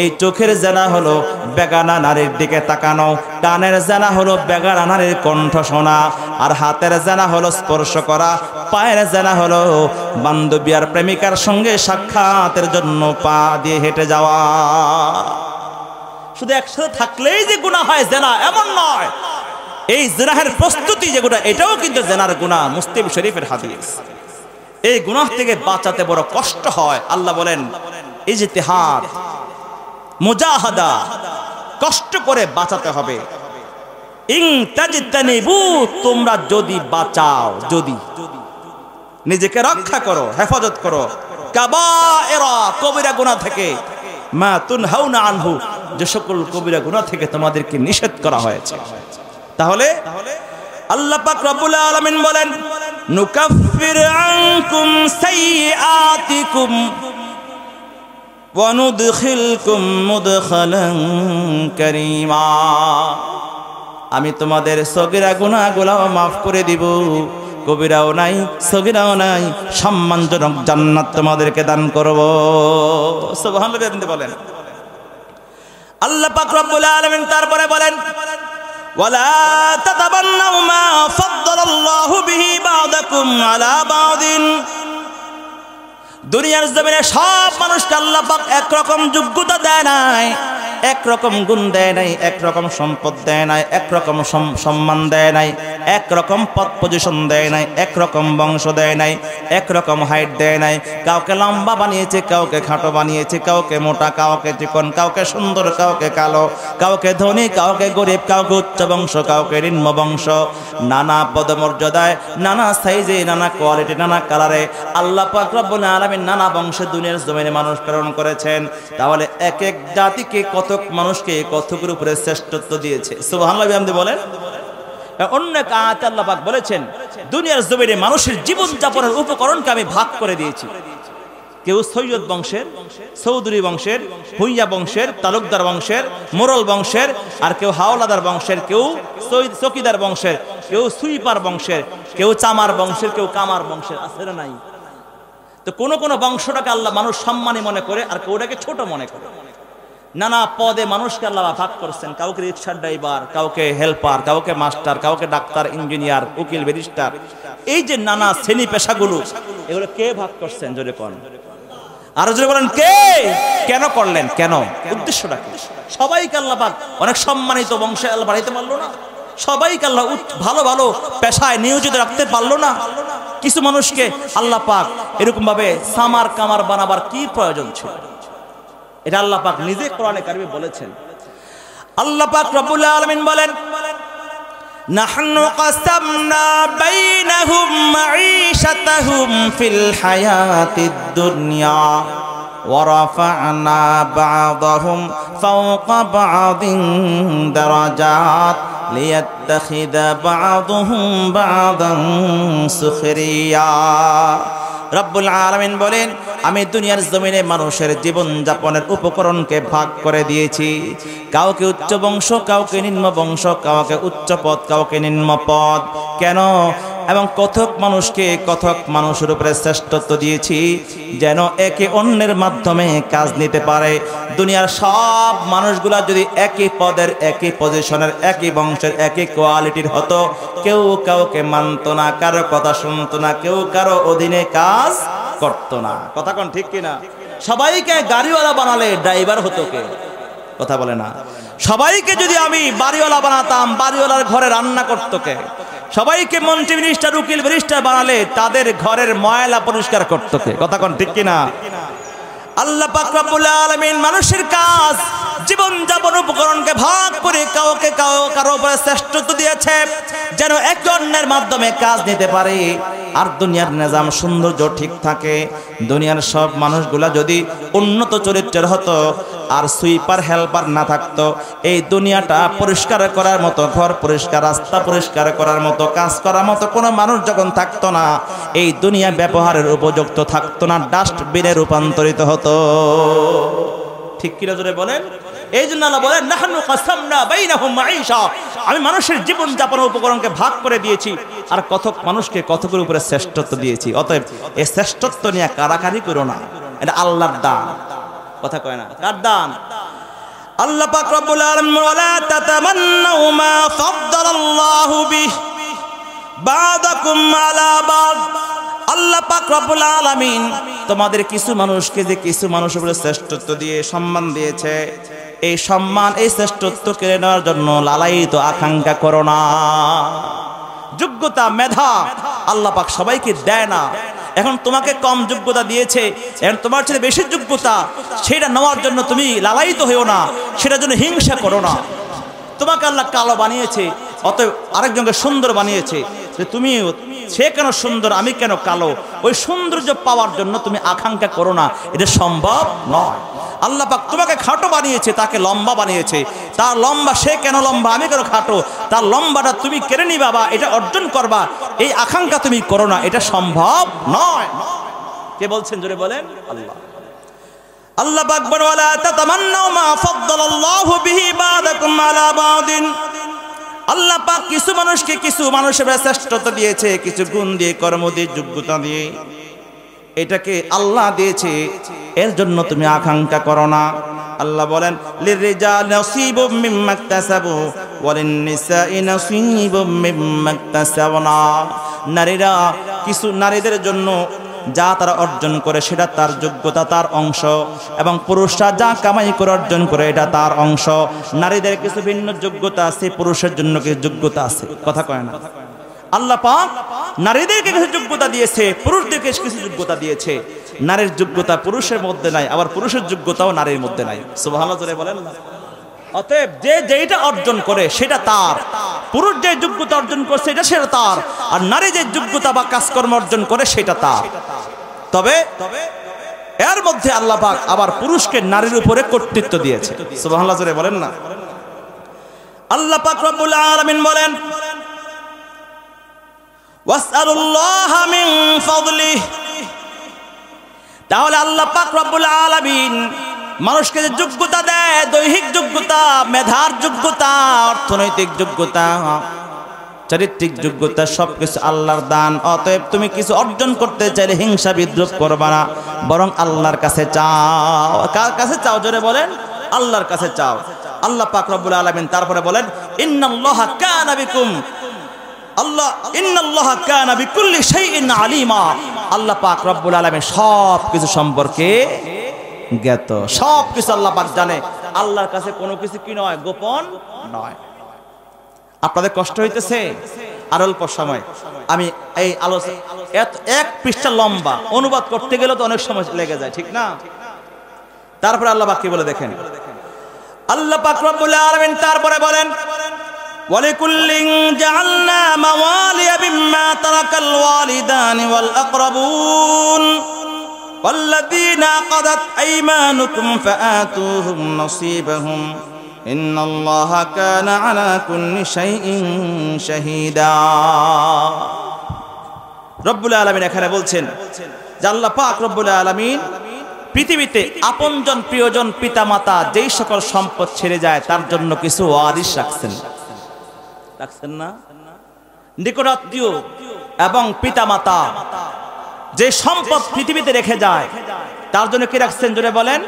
এই চোখের জেনা হলো বেগানা নারীর দিকে তাকানো, কানের জেনা হলো বেগানা নারীর কণ্ঠ শোনা, আর হাতের জেনা হলো স্পর্শ করা, পায়ের জেনা হলো বান্ধবী আর প্রেমিকার সঙ্গে সাক্ষাতের জন্য পা দিয়ে হেঁটে যাওয়া। শুধু একসাথে থাকলেই যে গুনাহ হয় জেনা এমন নয়, এই জিনাহের প্রস্তুতি যেগুলো, এটাও কিন্তু জেনার গুনাহ। মুসলিম শরীফের হাদিস। এই গুনাহ থেকে বাঁচাতে বড় কষ্ট হয়। আল্লাহ বলেন ইজতিহাদ, মুজাহাদা, কষ্ট করে বাঁচাতে হবে। ইন তাজতানিবু, তোমরা যদি বাঁচাও, যদি নিজেকে রক্ষা করো, হেফাজত করো, কাবায়েরা, কবিরা গুনাহ থেকে, মা তুনহাউনা আনহু, যে সকল কবিরা গুনাহ থেকে তোমাদেরকে নিষেধ করা হয়েছে। তাহলে আল্লাহ পাক রব্বুল আলামিন বলেন নুকাফির আনকুম সাইয়্যাতিকুম ওয়া নুদখিলকুম মুদখালান কারীমা, আমি তোমাদের সগীরা গুনাহগুলো মাফ করে দিব, কবিরাও নাই সগীরাও নাই, সম্মানজনক জান্নাত তোমাদেরকে দান করব। সুবহানাল্লাহ বলেন। আল্লাহ পাক রব্বুল আলামিন তারপরে বলেন ওয়ালা তাতাবান্নাউ মা ফাদ্দালাল্লাহু বিহি বা'দাকুম আলা বা'দিন। দুনিয়ার জমিনে সব মানুষকে আল্লাহ পাক একরকম যোগ্যতা দেয় নাই, একরকম গুণ দেয় নাই, একরকম সম্পদ দেয় নাই, একরকম সম্মান দেয় নাই, একরকম পদ পজিশন দেয় নাই, একরকম বংশ দেয় নাই, একরকম হাইট দেয় নাই। কাউকে লম্বা বানিয়েছে, কাউকে খাটো বানিয়েছে, কাউকে মোটা, কাউকে চিকন, কাউকে সুন্দর, কাউকে কালো, কাউকে ধনী, কাউকে গরিব, কাউকে উচ্চ বংশ, কাউকে নিম্ন বংশ। নানা পদমর্যাদায়, নানা সাইজে, নানা কোয়ালিটি, নানা কালারে আল্লাহ পাক রব্বুল আলামিন নানা বংশে দুনিয়ার জমিনে মানুষ প্রেরণ করেছেন। তাহলে এক এক জাতিকে কতক মানুষকে কতকের উপরে শ্রেষ্ঠত্ব দিয়েছে। সুবহানাল্লাহ বিহামদি বলেন। অন্য এক আয়াতে আল্লাহ পাক বলেছেন দুনিয়ার জমিনে মানুষের জীবন যাপনের উপকরণকে আমি ভাগ করে দিয়েছি। কেউ সৈয়দ বংশের, চৌধুরী বংশের, ভুইয়া বংশের, তালুকদার বংশের, মোরল বংশের, আর কেউ হাওলাদার বংশের, কেউ চকিদার বংশের, কেউ সুইপার বংশের, কেউ চামার বংশের, কেউ কামার বংশের। আছে না নাই? তো কোন কোন বংশটাকে আল্লাহ মানুষ সম্মানী মনে করে, আর কেউটাকে ছোট মনে করে। নানা পদে মানুষকে আল্লাহ ভাগ করছেন, কাউকে রিক্সার ড্রাইভার, কাউকে হেল্পার, কাউকে মাস্টার, কাউকে ডাক্তার, ইঞ্জিনিয়ার, উকিল, ব্যারিস্টার। এই যে নানা শ্রেণী পেশাগুলো, এগুলো কে ভাগ করছেন? জোরে কোন, আরো জোরে বলেন কে? কেন করলেন? কেন? উদ্দেশ্যটা কি? সবাইকে আল্লাহ পাক অনেক সম্মানিত বংশে আল্লাহ বাড়াইতে পারলো না? সবাইকে আল্লাহ ভালো ভালো পেশায় নিয়োজিত রাখতে পারলো না? কিছু মানুষকে আল্লাহ পাক এরকম ভাবে সামার কামার বানাবার কি প্রয়োজন ছিল? এটা আল্লাহ পাক নিজে কোরআনে কারিমে বলেছেন। আল্লাহ পাক রব্বুল আলামিন বলেন, নাহনু কাসামনা বাইনাহুম মাঈশাতাহুম ফিল হায়াতিদ দুনিয়া ওয়া রাফা'না বা'দাহুম ফাওকা বা'দিন দারাজাত লিয়াত্তাখিযা বা'দুহুম বা'দান সুখরিয়া। রব্বুল আলামিন বলেন, আমি দুনিয়ার জমিনে মানুষের জীবন যাপনের উপকরণকে ভাগ করে দিয়েছি। কাউকে উচ্চ বংশ, কাউকে নিম্ন বংশ, কাউকে উচ্চ পদ, কাউকে নিম্ন পদ। কেন? এবং কতক মানুষকে কতক মানুষের উপরে শ্রেষ্ঠত্ব দিয়েছি যেন একে অন্যের মাধ্যমে কাজ নিতে পারে। দুনিয়ার সব মানুষগুলা যদি একই পদের, একই পজিশনের, একই বংশের, একই কোয়ালিটির হতো, কেউ কাউকে মানত না, কারো কথা শুনতো না, কেউ কারো অধীনে কাজ করতো না। কথা কোন ঠিক কিনা? সবাইকে গাড়িওয়ালা বানালে ড্রাইভার হতো কে? কথা বলে না। সবাইকে যদি আমি বাড়িওয়ালা বানাতাম, বাড়িওয়ালার ঘরে রান্না করতো কে? সবাইকে মন্ত্রী, মিনিস্টার, উকিল, ব্যারিস্টার বানালে তাদের ঘরের ময়লা পরিষ্কার করতো কে? কথা কোন ঠিক কিনা? আল্লাহ পাক রব্বুল আলামিন মানুষের কাজ, জীবন যাপন উপকরণকে ভাগ করে কাউকে কারো উপরে শ্রেষ্ঠত্ব দিয়েছে যেন একে অন্যের মাধ্যমে কাজ নিতে পারে আর দুনিয়ার নিজাম সৌন্দর্য ঠিক থাকে। দুনিয়ার সব মানুষগুলা যদি উন্নত চরিত্রের হতো আর সুইপার হেল্পার না থাকতো, এই দুনিয়াটা পরিষ্কার করার মতো, ঘর পরিষ্কার, রাস্তা পরিষ্কার করার মতো, কাজ করার মতো কোনো মানুষ যখন থাকতো না, এই দুনিয়া ব্যবহারের উপযুক্ত থাকতো না, ডাস্টবিনে রূপান্তরিত হতো। ঠিক কিনা জোরে বলেন? এই জন্য আল্লাহ বলেন, নাহনু কাসামনা বাইনাহুম মাঈশা, আমি মানুষের জীবন যাপনের উপকরণকে ভাগ করে দিয়েছি আর কতক মানুষকে কতকের উপরে শ্রেষ্ঠত্ব দিয়েছি। অতএব এই শ্রেষ্ঠত্ব নিয়ে কারাকারি করো না, এটা আল্লাহর দান। কথা কয় না? কার দান? আল্লাহ পাক রব্বুল আলামিন, ওয়ালা তাতামান্নাউ মা ফাদ্দালাল্লাহু বিহি বা'দাকুম আলা বা'দ। আল্লাহ পাক রব্বুল আলামিন তোমাদের কিছু মানুষকে যে কিছু মানুষের উপরে শ্রেষ্ঠত্ব দিয়ে সম্মান দিয়েছে, এই সম্মান, এই শ্রেষ্ঠত্ব কেড়ে নেওয়ার জন্য লালায়িত আকাঙ্ক্ষা করো না। যোগ্যতা, মেধা আল্লাহ পাক সবাইকে দেয় না। এখন তোমাকে কম যোগ্যতা দিয়েছে, এখন তোমার চেয়ে বেশি যোগ্যতা, সেটা নেওয়ার জন্য তুমি লালায়িত হইও না, সেটার জন্য হিংসা করো না। তোমাকে আল্লাহ কালো বানিয়েছে, অতএব আরেকজনকে সুন্দর বানিয়েছে, যে তুমি সে কেন সুন্দর, আমি কেন কালো, ওই সৌন্দর্য পাওয়ার জন্য তুমি আকাঙ্ক্ষা করো না, এটা সম্ভব নয়। আল্লাহ পাক তোমাকে খাটো বানিয়েছে, তাকে লম্বা বানিয়েছে, তার লম্বা, সে কেন লম্বা, আমি কেন খাটো, তার লম্বাটা তুমি কেড়ে নিবা বা এটা অর্জন করবা, এই আকাঙ্ক্ষা তুমি করো না, এটা সম্ভব নয়। কে বলছেন জোরে বলেন? আল্লাহ। আল্লাহ পাক বলেন, ওয়ালা তাতামান্নাউ মা ফাদ্দালাল্লাহু বিহি বা'দাকুম আলা বা'দিন। আল্লাহ পাক কিছু মানুষকে কিছু মানুষের শ্রেষ্ঠত্ব দিয়েছে, কিছু গুণ দিয়ে, কর্ম দিয়ে, যোগ্যতা দিয়ে, এটাকে আল্লাহ দিয়েছে, এর জন্য তুমি আকাঙ্ক্ষা করো না। আল্লাহ বলেন, লিররিজাল নাসীবুম মিম্মা ইকতাসাবু ওয়ালিন-নিসাই নাসীবুম মিম্মা ইকতাসাবনা। নারীরা কিছু নারীদের জন্য যা তারা অর্জন করে সেটা তার যোগ্যতা, তার অংশ, এবং পুরুষরা যা কামাই করে অর্জন করে এটা তার অংশ। নারীদের কিছু ভিন্ন যোগ্যতা আছে, পুরুষের জন্য কিছু যোগ্যতা আছে। কথা কয় না? আল্লাহ পাক নারীদেরকে কিছু যোগ্যতা দিয়েছে, পুরুষদেরকে কিছু যোগ্যতা দিয়েছে। নারীর যোগ্যতা পুরুষের মধ্যে নাই, আবার পুরুষের যোগ্যতাও নারীর মধ্যে নাই। সুবহানাল্লাহ জোরে বলেন না। অতএব যে যেটা অর্জন করে সেটা তার, পুরুষ যে যোগ্যতা অর্জন করছে এটা সেটা তার, আর নারী যে যোগ্যতা বা কাজকর্ম অর্জন করে সেটা তার। তবে এর মধ্যে আল্লাহ পাক আবার পুরুষকে নারীর উপরে কর্তৃত্ব দিয়েছে। সুবহানাল্লাহ জোরে বলেন না। আল্লাহ পাক রব্বুল আলামিন বলেন, ওয়াসআলুল্লাহা মিন ফাদলিহি। তাহলে আল্লাহ পাক রব্বুল আলামিন মানুষকে যে যোগ্যতা দেয়, দৈহিক যোগ্যতা, মেধার যোগ্যতা, অর্থনৈতিক যোগ্যতা, চারিত্রিক যোগ্যতা, সবকিছু আল্লাহর দান। অতএব তুমি কিছু অর্জন করতে চাইলে হিংসা বিদ্রোহ করবা না, বরং আল্লাহর কাছে চাও। কার কাছে চাও? জোরে বলেন, আল্লাহর কাছে চাও। আল্লাহ পাক রব্বুল আলামিন তারপরে বলেন, ইন্নাল্লাহা কানা বিকুম, ইন্নাল্লাহা কানা বিকুল্লি শাইইন আলিমা। আল্লাহ পাক রব্বুল আলামিন সব কিছু সম্পর্কে জ্ঞাত, সব কিছু আল্লাহ পাক জানে। আল্লাহর কাছে কোনো কিছু কি নয়, গোপন নয়। আপনাদের কষ্ট হইতেছে? আর অল্প সময় আমি এই আলোচনা, এক পৃষ্ঠা লম্বা, অনুবাদ করতে গেলে তো অনেক সময় লেগে যায়, ঠিক না? তারপরে আল্লাহ পাক কি বলে দেখেন। আল্লাহ পাক রব্বুল আলামিন তারপরে বলেন, ওয়ালিকুল্লিন জাআলনা মাওয়ালিয়া বিম্মা তারাকাল ওয়ালিদানি ওয়াল আকরাবুন ওয়াল্লাযীনা আকাদাত আইমানুকুম ফাআতুহুম নসীবাহুম ইন্নাল্লাহা কানা আলা কুল্লি শাইইন শাহীদা। রব্বুল আলামিন এখানে বলছেন যে আল্লাহ পাক রব্বুল আলামিন পৃথিবীতে আপনজন, প্রিয়জন, পিতামাতা যেই সকল সম্পদ ছেড়ে যায় তার জন্য কিছু ওয়ারিস রাখছেন না? নিকটাত্মীয় এবং পিতামাতা যে সম্পদ পৃথিবীতে রেখে যায় তার জন্য কি রাখছেন? জোরে বলেন,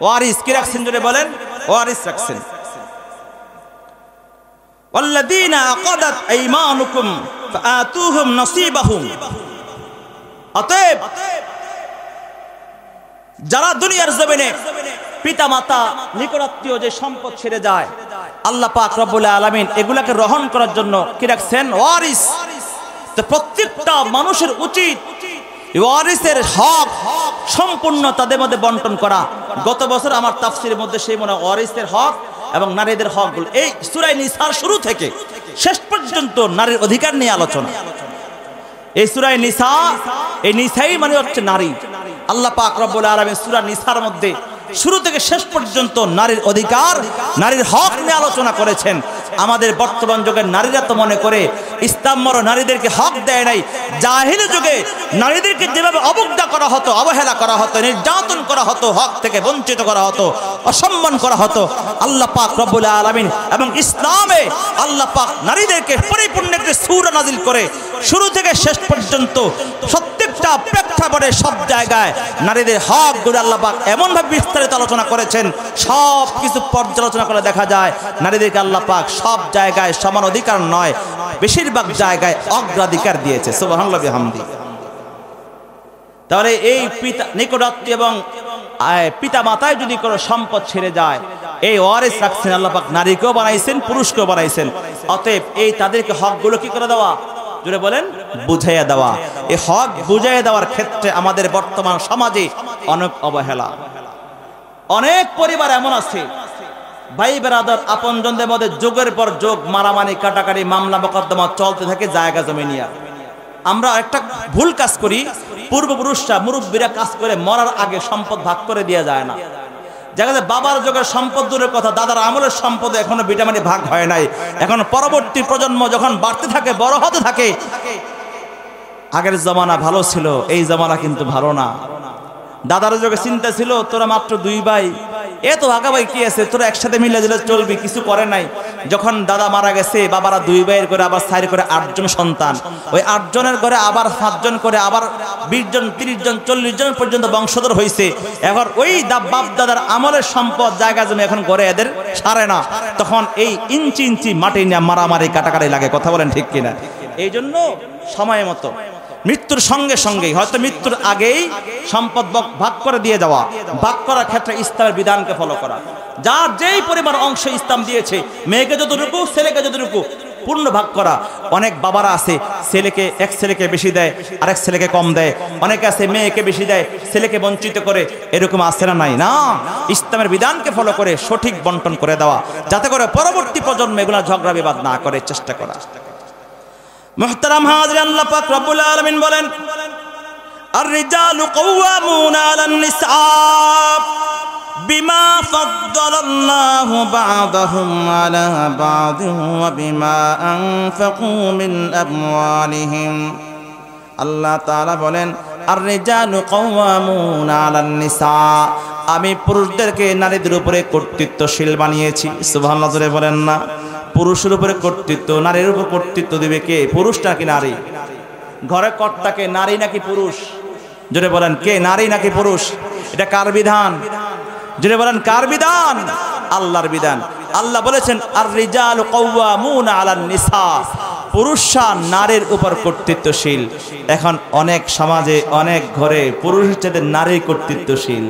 ওয়ারিস। কি রাখছেন? জোরে বলেন, ওয়ারিস রাখছেন। ওয়াল্লাযীনা আকাদাত আইমানুকুম ফাআতুহুম নসীবাহুম। অতএব যারা দুনিয়ার জমিনে পিতামাতা, নিকটাত্মীয় যে সম্পদ ছেড়ে যায়, আল্লাহ পাক রব্বুল আলামিন এগুলাকে গ্রহণ করার জন্য কি রাখছেন? ওয়ারিস। তো প্রত্যেকটা মানুষের উচিত ওয়ারিসের হক সম্পূর্ণ তাদের মধ্যে বন্টন করা। গত বছর আমার তাফসীরের মধ্যে সেই মনে ওয়ারিসের হক এবং নারীদের হকগুলো এই সূরা নিসার শুরু থেকে শেষ পর্যন্ত নারীর অধিকার নিয়ে আলোচনা। এই সূরা নিসা, এই নিসাই মানে হচ্ছে নারী। আল্লাহ পাক রব্বুল আলামিন সূরা নিসার মধ্যে শুরু থেকে শেষ পর্যন্ত নারীর অধিকার, নারীর হক নিয়ে আলোচনা করেছেন। আমাদের বর্তমান যুগের নারীরা তো মনে করে ইসলাম মর নারীদেরকে হক দেয় নাই। জাহিলি যুগে নারীদেরকে যেভাবে অবজ্ঞা করা হতো, অবহেলা করা হতো, নির্যাতন করা হতো, হক থেকে বঞ্চিত করা হতো, অসম্মান করা হতো, আল্লাহ পাক রব্বুল আলামিন এবং ইসলামে আল্লাহ পাক নারীদেরকে পরিপূর্ণ একটি সূরা নাজিল করে শুরু থেকে শেষ পর্যন্ত প্রত্যেকটা প্রেক্ষাপটে সব জায়গায় নারীদের হকগুলো আল্লাহ পাক এমনভাবে বিস্তারিত আলোচনা করেছেন, সব কিছু পর্যালোচনা করে দেখা যায় নারীদেরকে আল্লাহ পাক সব জায়গায় সমান অধিকার নয়, বেশিরভাগ জায়গায় অগ্রাধিকার দিয়েছে। সুবহানাল্লাহ বিহামদি। তাহলে এই পিতা, নিকটাত্মীয় এবং পিতা মাতায় যদি কোনো সম্পদ ছেড়ে যায়, এই ওয়ারিস রাখছেন আল্লাহ পাক। নারীকেও বানাইছেন, পুরুষকেও বানাইছেন। অতএব এই তাদেরকে হকগুলো কি করে দেওয়া? জোরে বলেন, বুঝাইয়া দেওয়া। এই হক বুঝাইয়া দেওয়ার ক্ষেত্রে আমাদের বর্তমান সমাজে অনেক অবহেলা। অনেক পরিবার এমন আছে, ভাই বেরাদর আপনজনদের মধ্যে যুগের পর যুগ মারামারি, কাটাকাটি, মামলা মোকদ্দমা চলতে থাকে জায়গা জমি নিয়ে। আমরা একটা ভুল কাজ করি, পূর্বপুরুষরা, মুরব্বীরা কাজ করে মরার আগে সম্পদ ভাগ করে দেওয়া যায় না। দেখা যায় বাবার যুগের সম্পদ দূরের কথা, দাদার আমলের সম্পদ এখনো বিটামানি ভাগ হয় নাই। এখন পরবর্তী প্রজন্ম যখন বাড়তে থাকে, বড় হতে থাকে, আগের জমানা ভালো ছিল, এই জমানা কিন্তু ভালো না। দাদার যুগে চিন্তা ছিল তোরা মাত্র দুই ভাই, এত আগা ভাই কি আছে, তোরা একসাথে মিলে দিলে চলবি, কিছু করে নাই। যখন দাদা মারা গেছে বাবারা 2 ভাইয়ের করে আবার 4 করে 8 জন সন্তান, ওই 8 জনের ঘরে আবার 5 জন করে আবার 20 জন 30 জন 40 জন পর্যন্ত বংশধর হয়েছে। এখন ওই বাপ দাদার আমলের সম্পদ জায়গা জমি এখন ঘরে এদের সারে না, তখন এই ইঞ্চি ইঞ্চি মাটি নিয়ে মারামারি কাটাকাটি লাগে। কথা বলেন ঠিক কিনা? এই জন্য সময় মতো মৃত্যুর সঙ্গে সঙ্গেই, হয়তো মৃত্যুর আগেই সম্পদ ভাগ করে দিয়ে যাওয়া, ভাগ করার ক্ষেত্রে ইসলামের বিধানকে ফলো করা। যার যেই পরিমাণ অংশ ইসলাম দিয়েছে, মেয়েকে যতটুকু ছেলেকে যতটুকু, পূর্ণ ভাগ করা। অনেক বাবারা আছে এক ছেলেকে বেশি দেয়, আরেক ছেলেকে কম দেয়। অনেকে আছে মেয়েকে বেশি দেয়, ছেলেকে বঞ্চিত করে। এরকম আছে না? নাই না। ইসলামের বিধানকে ফলো করে সঠিক বন্টন করে দেওয়া, যাতে করে পরবর্তী প্রজন্ম এগুলা ঝগড়া বিবাদ না করে চেষ্টা করা। মুহতারাম হাজির, আল্লাহ পাক রব্বুল আলামিন বলেন, আর-রিজালু কাওয়ামুনা আলান নিসা বিমা ফাদ্দালাল্লাহু বা'দাহুম আলা বা'দিন ওয়া বিমা আনফাকু মিন আমওয়ালিহিম। আল্লাহ তাআলা বলেন, আর-রিজালু কাওয়ামুনা আলান নিসা, আমি পুরুষদেরকে নারীদের উপরে কর্তৃত্বশীল বানিয়েছি। সুবহানাল্লাহ জোরে বলেন না? পুরুষের উপরে কর্তৃত্ব, নারীর উপর কর্তৃত্ব দিবে কে? পুরুষ নাকি নারী? ঘরে কর্তাকে নারী নাকি পুরুষ? জোরে বলেন, কে? নারী নাকি পুরুষ? এটা কার বিধান? জোরে বলেন, কার বিধান? আল্লাহর বিধান। আল্লাহ বলেছেন, আর-রিজালু কাওয়ামুনা আলান নিসা, পুরুষরা নারীর উপর কর্তৃত্বশীল। এখন অনেক সমাজে, অনেক ঘরে পুরুষের চেয়ে নারী কর্তৃত্বশীল।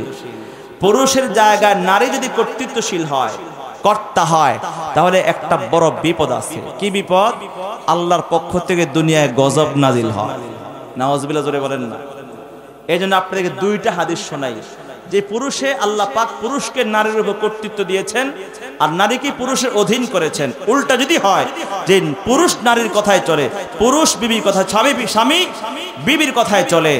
পুরুষের জায়গায় নারী যদি কর্তৃত্বশীল হয়, কর্তা হয়, তাহলে একটা বড় বিপদ আছে। কি বিপদ? আল্লাহর পক্ষ থেকে দুনিয়ায় গজব নাজিল হয়। নাউজুবিল্লাহ জোরে বলেন না? এই জন্য আপনাদেরকে 2টা হাদিস শোনাই, যে পুরুষে আল্লাহ পাক পুরুষকে নারীর উপর কর্তৃত্ব দিয়েছেন আর নারীকে পুরুষের অধীন করেছেন। উল্টা যদি হয় যে পুরুষ নারীর কথায় চলে, পুরুষ বিবির কথায়, স্বামী বিবির কথায় চলে,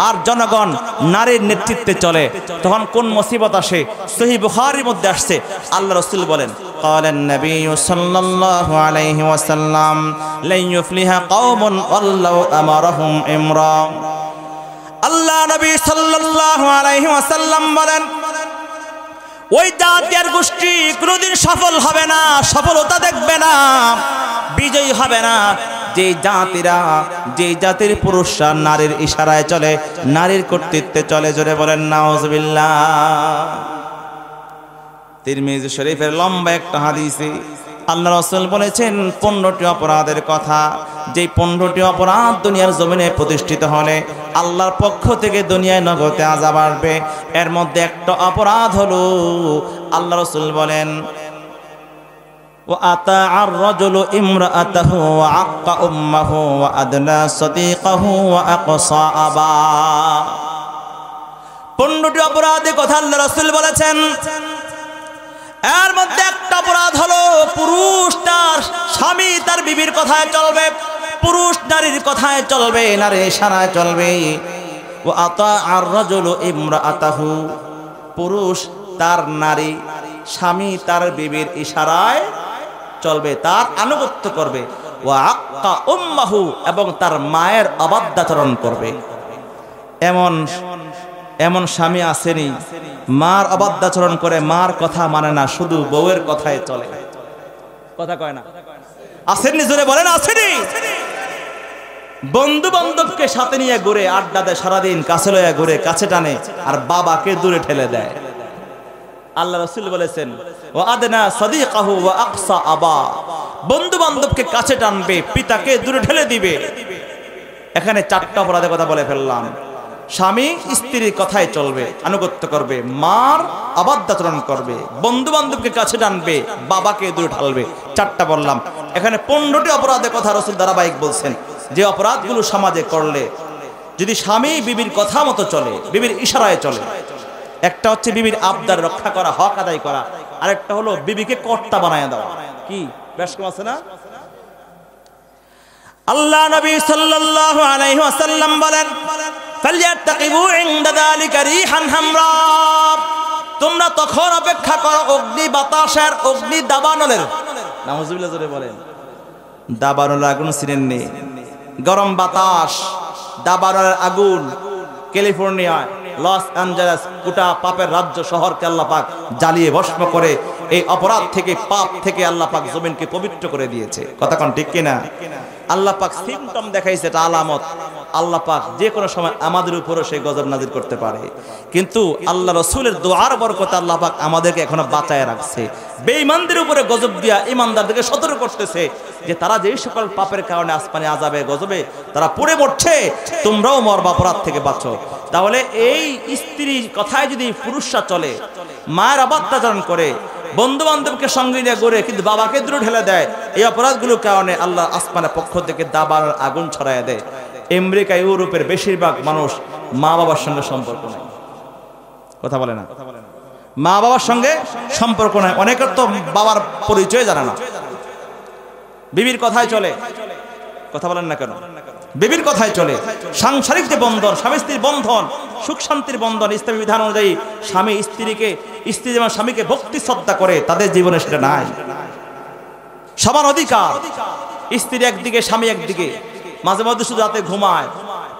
আর জনগণ নারীর নেতৃত্বে চলে, তখন কোন মুসিবত আসে? সহিহ বুখারীর মধ্যে আসছে, আল্লাহ রাসূল বলেন, ক্বালান নবী সাল্লাল্লাহু আলাইহি ওয়াসাল্লাম, লা ইউফলিহা কওমুন আল্লাহু আমারহুম ইমরা। আল্লাহ নবী সাল্লাল্লাহু আলাইহি ওয়াসাল্লাম বলেন, ওই জাতি আর গোষ্ঠী কোনোদিন সফল হবে না, সফলতা দেখবে না, বিজয়ী হবে না, যে জাতির পুরুষরা নারীর ইশারায় চলে, নারীর কর্তৃত্বে চলে। জোরে বলেন নাউজুবিল্লাহ। তিরমিজি শরীফের লম্বা একটা হাদিসে আল্লাহ রাসূল বলেছেন 15টি অপরাধের কথা, যে 15টি অপরাধ দুনিয়ার জমিনে প্রতিষ্ঠিত হলে আল্লাহর পক্ষ থেকে দুনিয়ায় নগদে আযাব আসবে। এর মধ্যে একটা অপরাধ হলো, আল্লাহ রাসূল বলেন, ওয়া আতা'আর রাজুলু ইমরাআতাহু ওয়া আক্কা উম্মাহু ওয়া আদনা সাদিকাহু ওয়া আকসা আবা। 15টি অপরাধের কথা আল্লাহ রাসূল বলেছেন। এর মধ্যে একটা অপরাধ হলো, পুরুষ তার স্বামী তার বিবির কথায় চলবে, পুরুষ নারীর কথায় চলবে, নারীর ইশারায় চলবে। ওয়া আতা'আর রাজুলু ইমরাআতাহু, পুরুষ তার নারী স্বামী তার বিবির ইশারায় চলবে, তার আনুগত্য করবে। ওয়া আক্কা উম্মাহু, এবং তার মায়ের অবাধ্যাচরণ করবে। এমন স্বামী আসেনি মার অবাধ্যাচরণ করে, মার কথা মানে না, শুধু বউয়ের কথায় চলে। কথা কয় না? আসেনি? জোরে বলেন, আসেনি? বন্ধু বান্ধবকে সাথে নিয়ে ঘুরে, আড্ডা দেয় সারাদিন, কাছে লইয়া ঘুরে, কাছে টানে, আর বাবাকে দূরে ঠেলে দেয়। আল্লাহ রাসূল বলেছেন, ওয়া আদনা সাদিকাহু ওয়া আকসা আবা, বন্ধু বান্ধবকে কাছে টানবে, পিতাকে দূরে ঠেলে দিবে। এখানে 4টা অপরাধের কথা বলে ফেললাম। স্বামী স্ত্রীর কথায় চলবে, আনুগত্য করবে, মার অবাধ্যাচরণ করবে, বন্ধু বান্ধবকে কাছে টানবে, বাবাকে দূরে ঠালবে। 4টা বললাম। এখানে 15টি অপরাধের কথা রাসূল ধারাবাহিক বলছেন, যে অপরাধগুলো সমাজে করলে যদি স্বামী বিবির কথা মতো চলে, বিবির ইশারায় চলে। একটা হচ্ছে বিবির আবদার রক্ষা করা, হক আদায় করা, আরেকটা হলো বিবিকে কর্তা বানায় দেওয়া। কি বেশ কম আছে না? আল্লাহ নবী সাল্লাল্লাহু আলাইহি ওয়াসাল্লাম বলেন, ফালইয়াতাকিবু ইনদা যালিকা রিহান হামরা, তোমরা তখন অপেক্ষা করো অগ্নি বাতাসের, অগ্নি দাবানলের। নাউজুবিল্লাহ জোরে বলেন। দাবানলের আগুন চিনেননি? গরম বাতাস, দাবানলের আগুন ক্যালিফোর্নিয়ায় লস অ্যাঞ্জেলেস গোটা পাপের রাজ্য শহরকে আল্লাহ পাক জ্বালিয়ে ভস্ম করে এই অপরাধ থেকে পাপ থেকে আল্লাহ পাক জমিনকে পবিত্র করে দিয়েছে। কথা কোন ঠিক কিনা? আল্লাহ পাক সিমটম দেখাইছে, এটা আলামত। আল্লাহ পাক যে কোনো সময় আমাদের উপরও সেই গজব নাজির করতে পারে, কিন্তু আল্লাহ রসুলের দোয়ার বরকতে আল্লাহ পাক আমাদেরকে এখনো বাঁচায় রাখছে। বেঈমানদের উপরে গজব দিয়া ইমানদারদেরকে সতর্ক করতেছে যে তারা যেই সকল পাপের কারণে আসমানে আযাবে গজবে তারা পড়ে মরছে, তোমরাও মরবা, অপরাধ থেকে বাঁচো। তাহলে এই স্ত্রীর কথায় যদি পুরুষরা চলে, মায়ের অবাধ্যাচরণ করে, বন্ধু বান্ধবকে সঙ্গে নিয়ে গড়ে কিন্তু বাবাকে দূরে ঠেলে দেয়, এই অপরাধগুলোর কারণে আল্লাহ আসমানের পক্ষ থেকে দাবার আগুন ছড়াইয়া দেয়। আমেরিকা ইউরোপের বেশিরভাগ মানুষ মা বাবার সঙ্গে সম্পর্ক নাই। কথা বলে না, মা বাবার সঙ্গে সম্পর্ক নাই। অনেকের তো বাবার পরিচয় জানে না, বিবির কথায় চলে। কথা বলেন না কেন? বিবির কথায় চলে। সাংসারিক যে বন্ধন, স্বামী স্ত্রীর বন্ধন, সুখ শান্তির বন্ধন, ইসলামী বিধান অনুযায়ী স্বামী স্ত্রী যেমন স্বামীকে ভক্তি শ্রদ্ধা করে, তাদের জীবনে সেটা নাই। সমান অধিকার, স্ত্রী একদিকে স্বামী একদিকে, মাঝে মধ্যে শুধু রাতে ঘুমায়,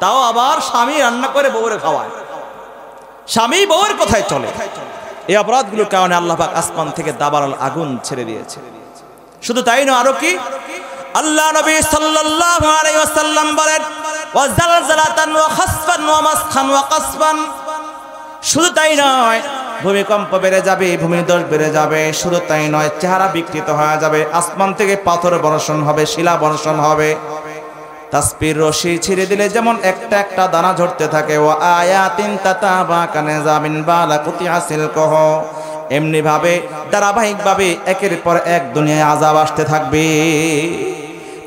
তাও আবার স্বামী রান্না করে বউরে খাওয়ায়, স্বামী বউয়ের কথায় চলে। এই অপরাধগুলোর কারণে আল্লাহ পাক আসমান থেকে দাবানল আগুন ছেড়ে দিয়েছে। শুধু তাই নয়, আরো কি? আল্লাহ নবী সাল্লাল্লাহু আলাইহি ওয়াসাল্লাম বলেন, ওয়া জালজালাতান ওয়া খাসফান ওয়া মাসখান ওয়া কাসফান। শুধু তাই নয়, ভূমিকম্প বেড়ে যাবে, ভূমিধস বেড়ে যাবে। শুধু তাই নয়, চেহারা বিকৃত হয়ে যাবে, আসমান থেকে পাথর বর্ষণ হবে, শিলা বর্ষণ হবে। তাসবির রশি ছিঁড়ে দিলে যেমন একটা একটা দানা ঝরতে থাকে, ওয়া আয়াতিন তাতাবা কানাজামিন বালাকুতি হাসিল কহ, এমনি ভাবে ধারাবাহিকভাবে একের পর এক দুনিয়ায় আযাব আসতে থাকবে।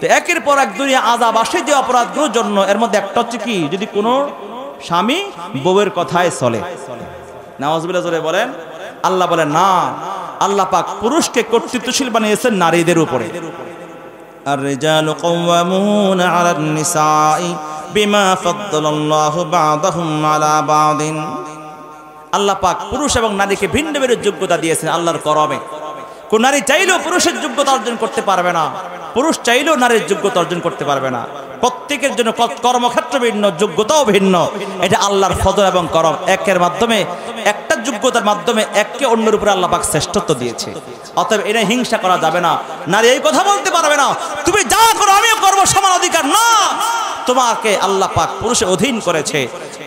তো একের পর এক দুনিয়া আযাব আসে যে অপরাধগুলোর জন্য, এর মধ্যে একটা হচ্ছে কি, যদি কোনো স্বামী বউয়ের কথায় চলে। নাউযুবিল্লাহ জোরে বলেন। আল্লাহ বলেন না, আল্লাহ পাক পুরুষকে কর্তৃত্বশীল বানিয়েছেন নারীদের উপরে। আর-রিজালু কাওয়ামুনা আলান নিসাই বিমা ফাদ্দালাল্লাহু বা'দাহুম আলা বা'দিন। আল্লাহ পাক পুরুষ এবং নারীকে ভিন্ন ভিন্ন যোগ্যতা দিয়েছেন আল্লাহর করমে। কোন নারী চাইলেও পুরুষের যোগ্যতা অর্জন করতে পারবে না, পুরুষ চাইলেও নারীর যোগ্যতা অর্জন করতে পারবে না। প্রত্যেকের জন্য কর্মক্ষেত্র ভিন্ন, যোগ্যতাও ভিন্ন। এটা আল্লাহর ফজল এবং করম। একের মাধ্যমে, একটা যোগ্যতার মাধ্যমে একে অন্যের উপরে আল্লাহ পাক শ্রেষ্ঠত্ব দিয়েছে। অতএব এটা হিংসা করা যাবে না। নারী এই কথা বলতে পারবে না, তুমি যা করো আমিও করবো, সমান অধিকার না। তোমাকে আল্লাহ পাক পুরুষের অধীন করেছে,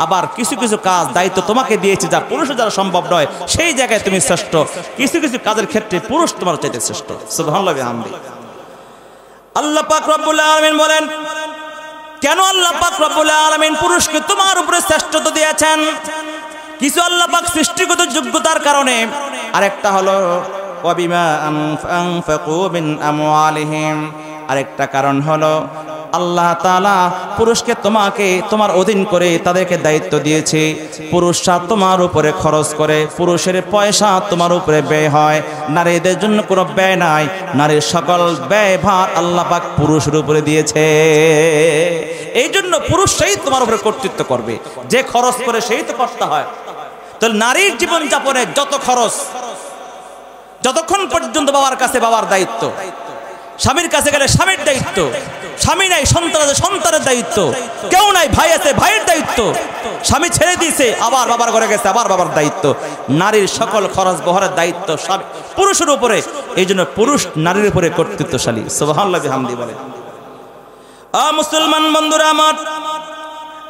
আবার কিছু কিছু কাজ দায়িত্ব তোমাকে দিয়েছে যা পুরুষের দ্বারা সম্ভব নয়, সেই জায়গায় তুমি শ্রেষ্ঠ। কিছু কিছু কাজের ক্ষেত্রে পুরুষ তোমার চাইতে শ্রেষ্ঠ। সুবহানাল্লাহ বিহামদি। আল্লাহ পাক রব্বুল আলামিন বলেন, কেন আল্লাহ পাক রব্বুল আলামিন পুরুষকে তোমার উপরে শ্রেষ্ঠত্ব দিয়েছেন? কিছু আল্লাহ পাক সৃষ্টিগত যোগ্যতার কারণে, আরেকটা হলো ওয়াবিমা আনফাকু মিন আমওয়ালিহিম। আরেকটা কারণ হলো আল্লাহ তাআলা পুরুষকে তোমার অধীন করে তাদেরকে দায়িত্ব দিয়েছে। পুরুষরা তোমার উপরে খরচ করে, পুরুষের পয়সা তোমার উপরে ব্যয় হয়, নারীদের জন্য কোনো ব্যয় নাই। নারীর সকল ব্যয়ভার আল্লাহ পাক পুরুষের উপরে দিয়েছে। এই জন্য পুরুষ সেই তোমার উপরে কর্তৃত্ব করবে, যে খরচ করে সেই তো করতে হয়। তো নারীর জীবন যাপনে যত খরচ, যতক্ষণ পর্যন্ত বাবার কাছে বাবার দায়িত্ব, স্বামীর কাছে গেলে স্বামীর দায়িত্ব, স্বামী নাই সন্তান আছে সন্তানের দায়িত্ব, কেউ নাই ভাই আছে ভাইয়ের দায়িত্ব, স্বামী ছেড়ে দিয়েছে আবার বাবার ঘরে গেছে আবার বাবার দায়িত্ব। নারীর সকল খরচ বহরের দায়িত্ব পুরুষের উপরে। এই জন্য পুরুষ নারীর উপরে কর্তৃত্বশালী। সুবহানাল্লাহ বিহামদি বলে। মুসলমান বন্ধুরা আমার,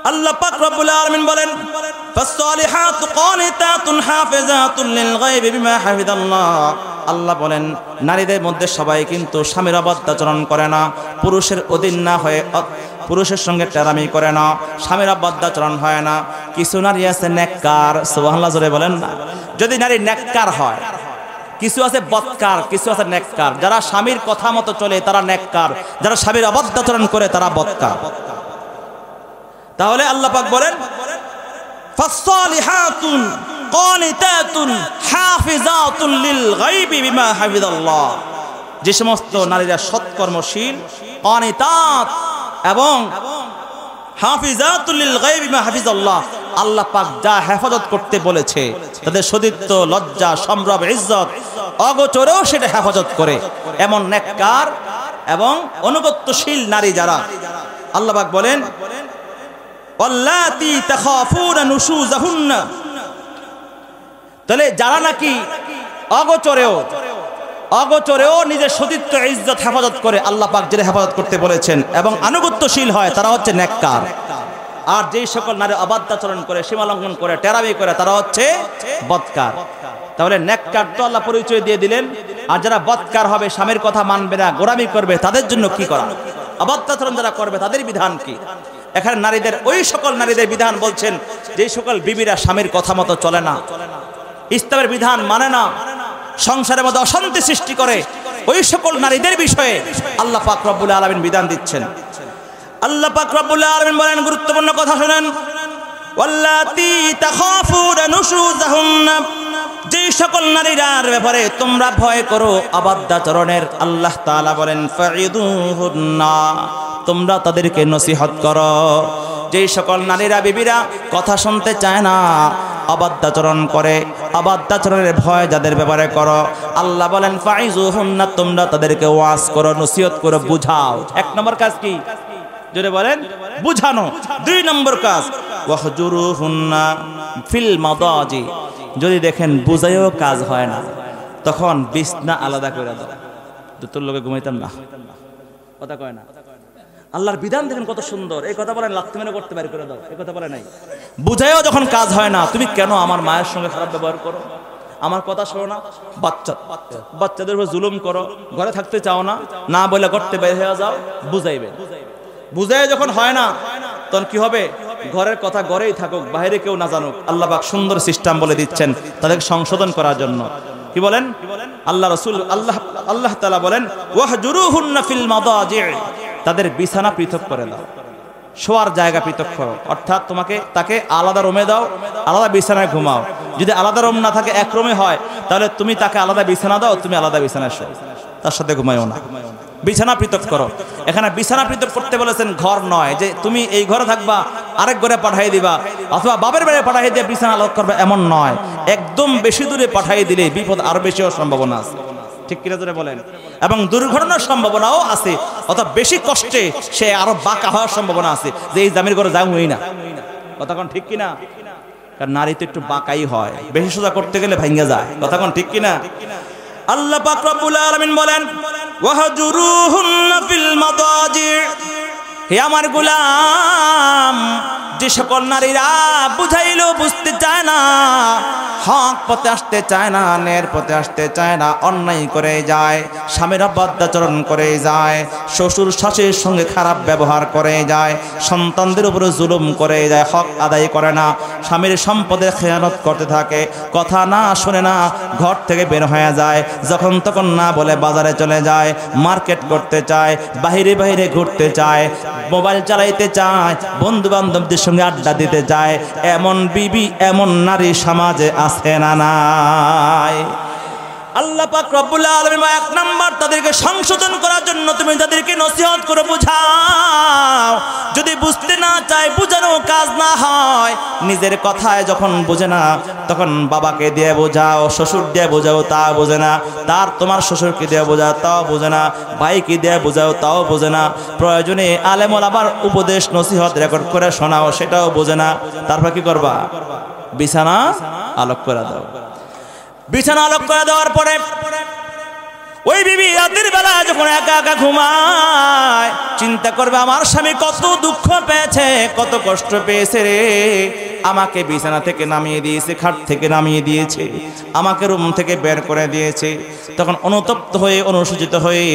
আল্লাহ পাক রব্বুল আলামিন বলেন, ফাসসালিহাতু কানিতাতুন হাফিজাতুন লিল গায়বি বিমা হাফিজাল্লাহ। আল্লাহ বলেন, নারীদের মধ্যে সবাই কিন্তু স্বামীর অবাধ্যাচরণ করে না, পুরুষের অধীন না হয়ে পুরুষের সঙ্গে টেরামি করে না, স্বামীর অবাধ্যাচরণ হয় না। কিছু নারী আছে নেককার। সুবহানাল্লাহ জোরে বলেন না। যদি নারী নেককার হয়, কিছু আছে বদকার, কিছু আছে নেককার। যারা স্বামীর কথা মতো চলে তারা নেককার, যারা স্বামীর অবাধ্যাচরণ করে তারা বদকার। তাহলে আল্লাহ পাক বলেন, ফাসসালিহাতুন কানিতাতুন হাফিজাতুন লিল গায়বি বিমা হাফিজাল্লাহ। যে সমস্ত নারীরা সৎকর্মশীল, কানিতাত এবং হাফিজাতুল লিল গায়বি বিমা হাফিজাল্লাহ, আল্লাহ পাক যা হেফাজত করতে বলেছে, তাদের সতীত্ব, লজ্জা, সম্ভ্রম, ইজ্জত অগোচরেও সেটা হেফাজত করে, এমন নেককার এবং অনুগত্যশীল নারী যারা, আল্লাহ পাক বলেন, ওয়াল্লাতি তাখাফুনা নুশুজাহুন্না, তাহলে যারা নাকি অগোচরেও নিজের সতীত্ব ইজ্জত হেফাজত করে, আল্লাহ পাক যারা হেফাজত করতে বলেছেন এবং আনুগত্যশীল হয়, তারা হচ্ছে নেককার। আর যেই সকল নারী অবাধ্যাচরণ করে, সীমা লঙ্ঘন করে, টেরামি করে, তারা হচ্ছে বদকার। তাহলে নেককার তো আল্লাহ পরিচয় দিয়ে দিলেন, আর যারা বদকার হবে, স্বামীর কথা মানবে না, গোলামি করবে, তাদের জন্য কি করা? অবাধ্যাচরণ যারা করবে তাদের বিধান কি? এখানে নারীদের, ওই সকল নারীদের বিধান বলছেন যেই সকল বিবিরা স্বামীর কথা মতো চলে না, ইসলামের বিধান মানে না, সংসারের মধ্যে অশান্তি সৃষ্টি করে, ওই সকল নারীদের বিষয়ে আল্লাহ পাক রব্বুল আলামিন বিধান দিচ্ছেন। আল্লাহ পাক রব্বুল আলামিন বলেন, গুরুত্বপূর্ণ কথা শুনেন, ওয়াল্লাতি তাখাফুনা নুশুজাহুন্না, যে সকল নারীরার ব্যাপারে তোমরা ভয় করো অবাধ্যাচরণের, আল্লাহ তাআলা বলেন ফাইদুহুন্না, তোমরা তাদেরকে নসিহত করো। যেই সকল নারীরা বিবিরা কথা শুনতে চায় না, অবাধ্যাচরণ করে, অবাধ্যাচরণের ভয় যাদের ব্যাপারে করো, আল্লাহ বলেন ফাইজুহুন্না, তোমরা তাদেরকে ওয়াজ করো, নসিহত করো, বুঝাও। এক নম্বর কাজ কি? জোরে বলেন, বুঝানো। দুই নম্বর কাজ ওয়াহজুরুহুন্না ফিল মাদাজি, যদি দেখেন বুঝাইও কাজ হয় না, তখন বিছনা আলাদা করে দাও। দুটোর লোকে ঘুমাইতাম না, কথা কয় না। আল্লাহর বিধান দেখেন কত সুন্দর, এই কথা বলেন লাথি মেরে করতে বাইরে করে দাও, এই কথা বলে নাই। বুঝাইও যখন কাজ হয় না, তুমি কেন আমার মায়ের সঙ্গে খারাপ ব্যবহার করো, আমার কথা শোনো না, বাচ্চাদের উপর জুলুম করো, ঘরে থাকতে চাও না, না বলে করতে বের হয়ে যাও, বুঝাইবে। বুঝাই যখন হয় না, তখন কি হবে? ঘরের কথা ঘরেই থাকুক, বাইরে কেউ না জানুক। আল্লাহ পাক সুন্দর সিস্টেম বলে দিচ্ছেন তাদেরকে সংশোধন করার জন্য। কি বলেন? আল্লাহ রাসূল আল্লাহ তাআলা বলেন ওয়াহজুরুহুন্না ফিল মাদাজি, তাদের বিছানা পৃথক করে দাও, শোয়ার জায়গা পৃথক করো, অর্থাৎ তাকে আলাদা রুমে দাও, আলাদা বিছানায় ঘুমাও। যদি আলাদা রুম না থাকে, এক রুমে হয়, তাহলে তুমি তাকে আলাদা বিছানা দাও, তুমি আলাদা বিছানায় শো, তার সাথে ঘুমাইও না, বিছানা পৃথক করো। এখানে বিছানা পৃথক করতে বলেছেন, ঘর নয় যে তুমি এই ঘরে থাকবা আরেক ঘরে পাঠিয়ে দিবা, অথবা বাবার বাড়ি পাঠিয়ে দিয়ে বিছানা আলাদা করবে, এমন নয়। একদম বেশি দূরে পাঠিয়ে দিলে বিপদ আরো বেশি হওয়ার সম্ভাবনা আছে, ঠিক কিনা জোরে বলেন? এবং দুর্ঘটনার সম্ভাবনাও আছে, অথবা বেশি কষ্টে সে আরো বাঁকা হওয়ার সম্ভাবনা আছে, যে এই জামির ঘরে যাওই না, কথা কোন ঠিক কিনা? কারণ নারী তো একটু বাঁকাই হয়, বেশি সোজা করতে গেলে ভাঙ্গা যায়, কথা কোন ঠিক কিনা? আল্লাহ পাক রব্বুল আলামিন বলেন ওয়াহজুরুহুন্না ফিল মাদাজি, হে আমার গোলাম, যে সকল নারীরা বুঝাইলেও বুঝতে চায় না, হক পথে আসতে চায় না, ন্যায়ের পথে আসতে চায় না, অন্যায় করে যায়, স্বামীর অবাধ্যাচরণ করে যায়, শ্বশুর শাশুড়ির সঙ্গে খারাপ ব্যবহার করে যায়, সন্তানদের উপরে জুলুম করে যায়, হক আদায় করে না, স্বামীর সম্পদের খেয়ানত করতে থাকে, কথা না শোনে না, ঘর থেকে বের হয়ে যায়, যখন তখন না বলে বাজারে চলে যায়, মার্কেট করতে চায়, বাইরে বাইরে ঘুরতে চায়, মোবাইল চালাইতে চায়, বন্ধু বান্ধবদের সঙ্গে আড্ডা দিতে চায়, এমন বিবি, এমন নারী সমাজে আছে না নাই? আল্লাহ পাক রব্বুল আলামিন এক নাম্বার তাদেরকে সংশোধন করার জন্য তুমি তাদেরকে নসিহত করে বুঝাও। যদি বুঝতে না চায়, বুঝানো কাজ না হয়, নিজের কথায় যখন বোঝে না, তখন বাবাকে দিয়ে বোঝাও, শ্বশুর দিয়ে বোঝাও, তা বোঝে না, তোমার শ্বশুরকে দিয়ে বোঝাও, তাও বোঝে না, ভাইকে দিয়ে বোঝাও, তাও বোঝে না, প্রয়োজনে আলেম ওলামার উপদেশ নসিহত রেকর্ড করে শোনাও, সেটাও বোঝে না। তারপর কি করবা? বিছানা আলোক করে দাও। বিছানা আলোক করে দেওয়ার পরে ওই বিবি রাতের বেলা যখন একা একা ঘুমায়, চিন্তা করবে আমার স্বামী কত দুঃখ পেয়েছে, কত কষ্ট পেয়েছে রে, আমাকে বিছানা থেকে নামিয়ে দিয়েছে, খাট থেকে নামিয়ে দিয়েছে, আমাকে রুম থেকে বের করে দিয়েছে। তখন অনুতপ্ত হয়ে, অনুসূচিত হয়ে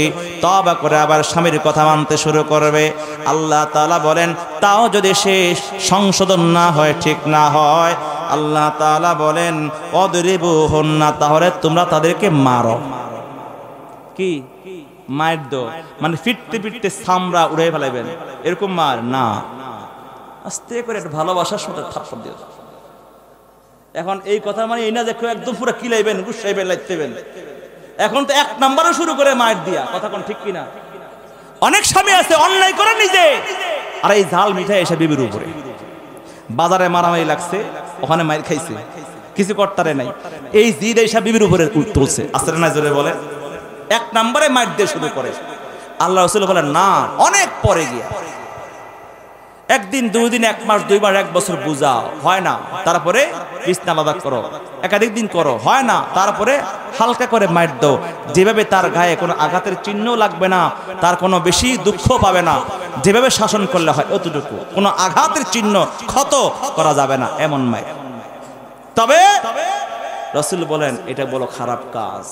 তওবা করে আবার স্বামীর কথা মানতে শুরু করবে। আল্লাহ তাআলা বলেন, তাও যদি সে সংশোধন না হয়, ঠিক না হয়, আল্লাহ তাআলা বলেন অদরিবুহুন্না, তাহলে তোমরা তাদেরকে মারো। কি মার দো মানে ফিরতে ফিরতে সামরা উড়ে ফেলাইবেন, এরকম মার না, আস্তে করে একটা ভালোবাসার সাথে থাপ্পড় দিয়ে। এখন এই কথা মানে এই না যে একদম পুরো কিলাইবেন, গুসাইবেন, লাইতেবেন। এখন তো এক নাম্বারও শুরু করে মার দিয়া, কথা কোন ঠিক কিনা? অনেক স্বামী আছে অন্যায় করে নিজে, আর এই ঝাল মিঠাই এসে বিবির উপরে। বাজারে মারামারি লাগছে, ওখানে মার খাইছে, কিছু করতারে নাই, এই জিদ এসে বিবির উপরে তুলছে, আসলে না জোরে বলে এক নম্বরে মার দিয়ে শুরু করে। আল্লাহ রাসূল বলেন না, অনেক পরে গিয়া একদিন, 2 দিন, 1 মাস, 2 মাস, 1 বছর বুঝাও, হয় না, তারপরে বিছনা আলাদা করো, একাধিক দিন করো, হয় না, তারপরে হালকা করে মাইর দাও, যেভাবে তার গায়ে কোনো আঘাতের চিহ্ন লাগবে না, তার কোনো বেশি দুঃখ পাবে না, যেভাবে শাসন করলে হয় অতটুকু, কোনো আঘাতের চিহ্ন ক্ষত করা যাবে না, এমন মায়ের। তবে রাসূল বলেন এটা বড় খারাপ কাজ।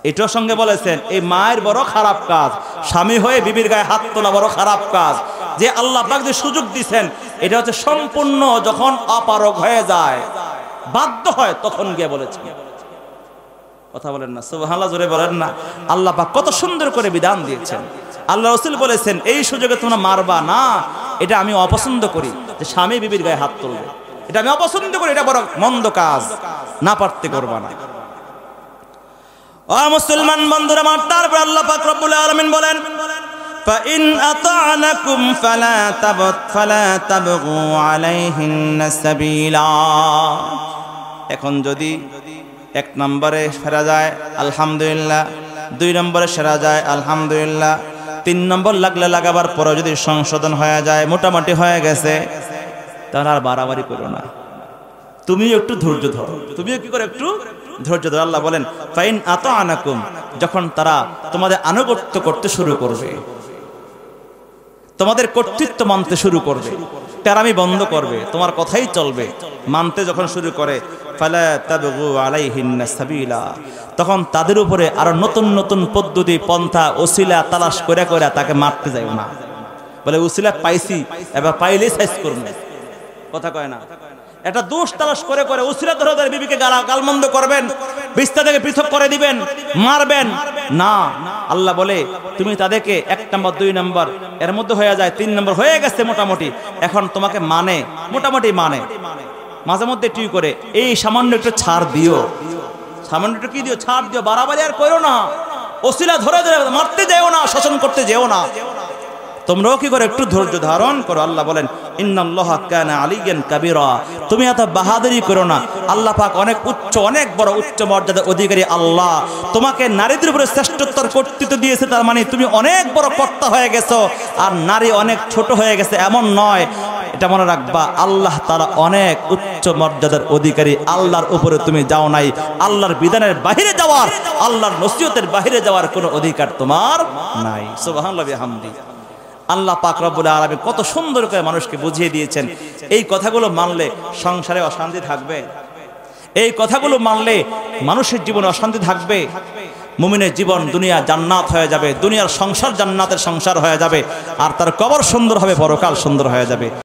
এটার সঙ্গে বলেছেন এই মায়ের বড় খারাপ কাজ, স্বামী হয়ে বিবির গায়ে হাত তোলা বড় খারাপ কাজ। যে আল্লাহ পাক যে সুযোগ দিয়েছেন, এটা হচ্ছে সম্পূর্ণ যখন অপারগ হয়ে যায়, বাধ্য হয়, তখন গিয়ে বলেছেন। কথা বলেন না, সুবহানাল্লাহ, জোরে বলেন না। আল্লাহ পাক কত সুন্দর করে বিধান দিয়েছেন। আল্লাহ রাসূল বলেছেন এই সুযোগে তোমরা মারবা না, এটা আমি অপছন্দ করি, যে স্বামী বিবির গায়ে হাত তুলবে, এটা আমি অপছন্দ করি, এটা বড় মন্দ কাজ, না পারতে করবা না। ও মুসলমান বন্ধুরা আমার, তারপর আল্লাহ পাক রব্বুল আলামিন বলেন فإن أطعنكم فلا تبغوا عليهن سبيلا। এখন যদি 1 নম্বরে সেরা যায় আলহামদুলিল্লাহ, 2 নম্বরে সেরা যায় আলহামদুলিল্লাহ, 3 নম্বর লাগলে লাগাবার পরে যদি সংশোধন হয়ে যায়, মোটামুটি হয়ে গেছে, তাহলে আর বাড়াবাড়ি করো না, তুমিও একটু ধৈর্য ধরো, তুমিও কি করে একটু ধৈর্য ধরো। আল্লাহ বলেন ফাইন আতাআনাকুম, যখন তারা তোমাদের আনুগত্য করতে শুরু করবে, তোমাদের কর্তৃত্ব মানতে শুরু করবে, তেরামি বন্ধ করবে, তোমার কথাই চলবে, মানতে যখন শুরু করে, ফালা তাবগু আলাইহিন্না সাবিলা, তখন তাদের উপরে আরো নতুন নতুন পদ্ধতি, পন্থা, ওসিলা তালাশ করে করে তাকে মারতে যাইও না। বলে ওসিলা পাইছি, এবার পাইলেই সাইজ করব, কথা কয় না। এটা দোষ তালাশ করে করে উসিলা ধরে ধরে বিবিকে গালমন্দ করবেন, বিস্তার থেকে পৃথক করে দিবেন, মারবেন না। আল্লাহ বলে তুমি তাদেরকে 1 নম্বর 2 নম্বর এর মধ্যে হয়ে যায়, 3 নম্বর হয়ে গেছে মোটামুটি, এখন তোমাকে মানে, মোটামুটি মানে, মাঝে মধ্যে টিউ করে এই সামান্য একটু ছাড় দিও, সামান্য একটু কি দিও, ছাড় দিও, বাড়াবাড়ি আর করো না, ওসিলা ধরে ধরে মারতে যেও না, শাসন করতে যেও না, তোমরাও কি করে একটু ধৈর্য ধারণ করো। আল্লাহ বলেন ইন্নাল্লাহা কানা আলিয়ান কাবীরা, তুমি এত বাহাদুরি করো না, আল্লাহ পাক অনেক উচ্চ, অনেক বড় উচ্চ মর্যাদার অধিকারী আল্লাহ, তোমাকে নারীদের উপরে শ্রেষ্ঠত্বর কর্তৃত্ব দিয়েছে, তার মানে তুমি অনেক বড় কর্তা হয়ে গেছো, আর নারী অনেক ছোট হয়ে গেছে এমন নয়, এটা মনে রাখবা, আল্লাহ তাআলা অনেক উচ্চ মর্যাদার অধিকারী, আল্লাহর উপরে তুমি যাও নাই, আল্লাহর বিধানের বাইরে যাওয়ার, আল্লাহর নসিহতের বাইরে যাওয়ার কোনো অধিকার তোমার নাই। সুবহানাল্লাহ বিহামদি। আল্লাহ পাক রব্বুল আলামিন কত সুন্দর করে মানুষকে বুঝিয়ে দিয়েছেন, এই কথাগুলো মানলে সংসারে অশান্তি থাকবে, এই কথাগুলো মানলে মানুষের জীবনে অশান্তি থাকবে, মুমিনের জীবন দুনিয়া জান্নাত হয়ে যাবে, দুনিয়ার সংসার জান্নাতের সংসার হয়ে যাবে, আর তার কবর সুন্দর হবে, পরকাল সুন্দর হয়ে যাবে।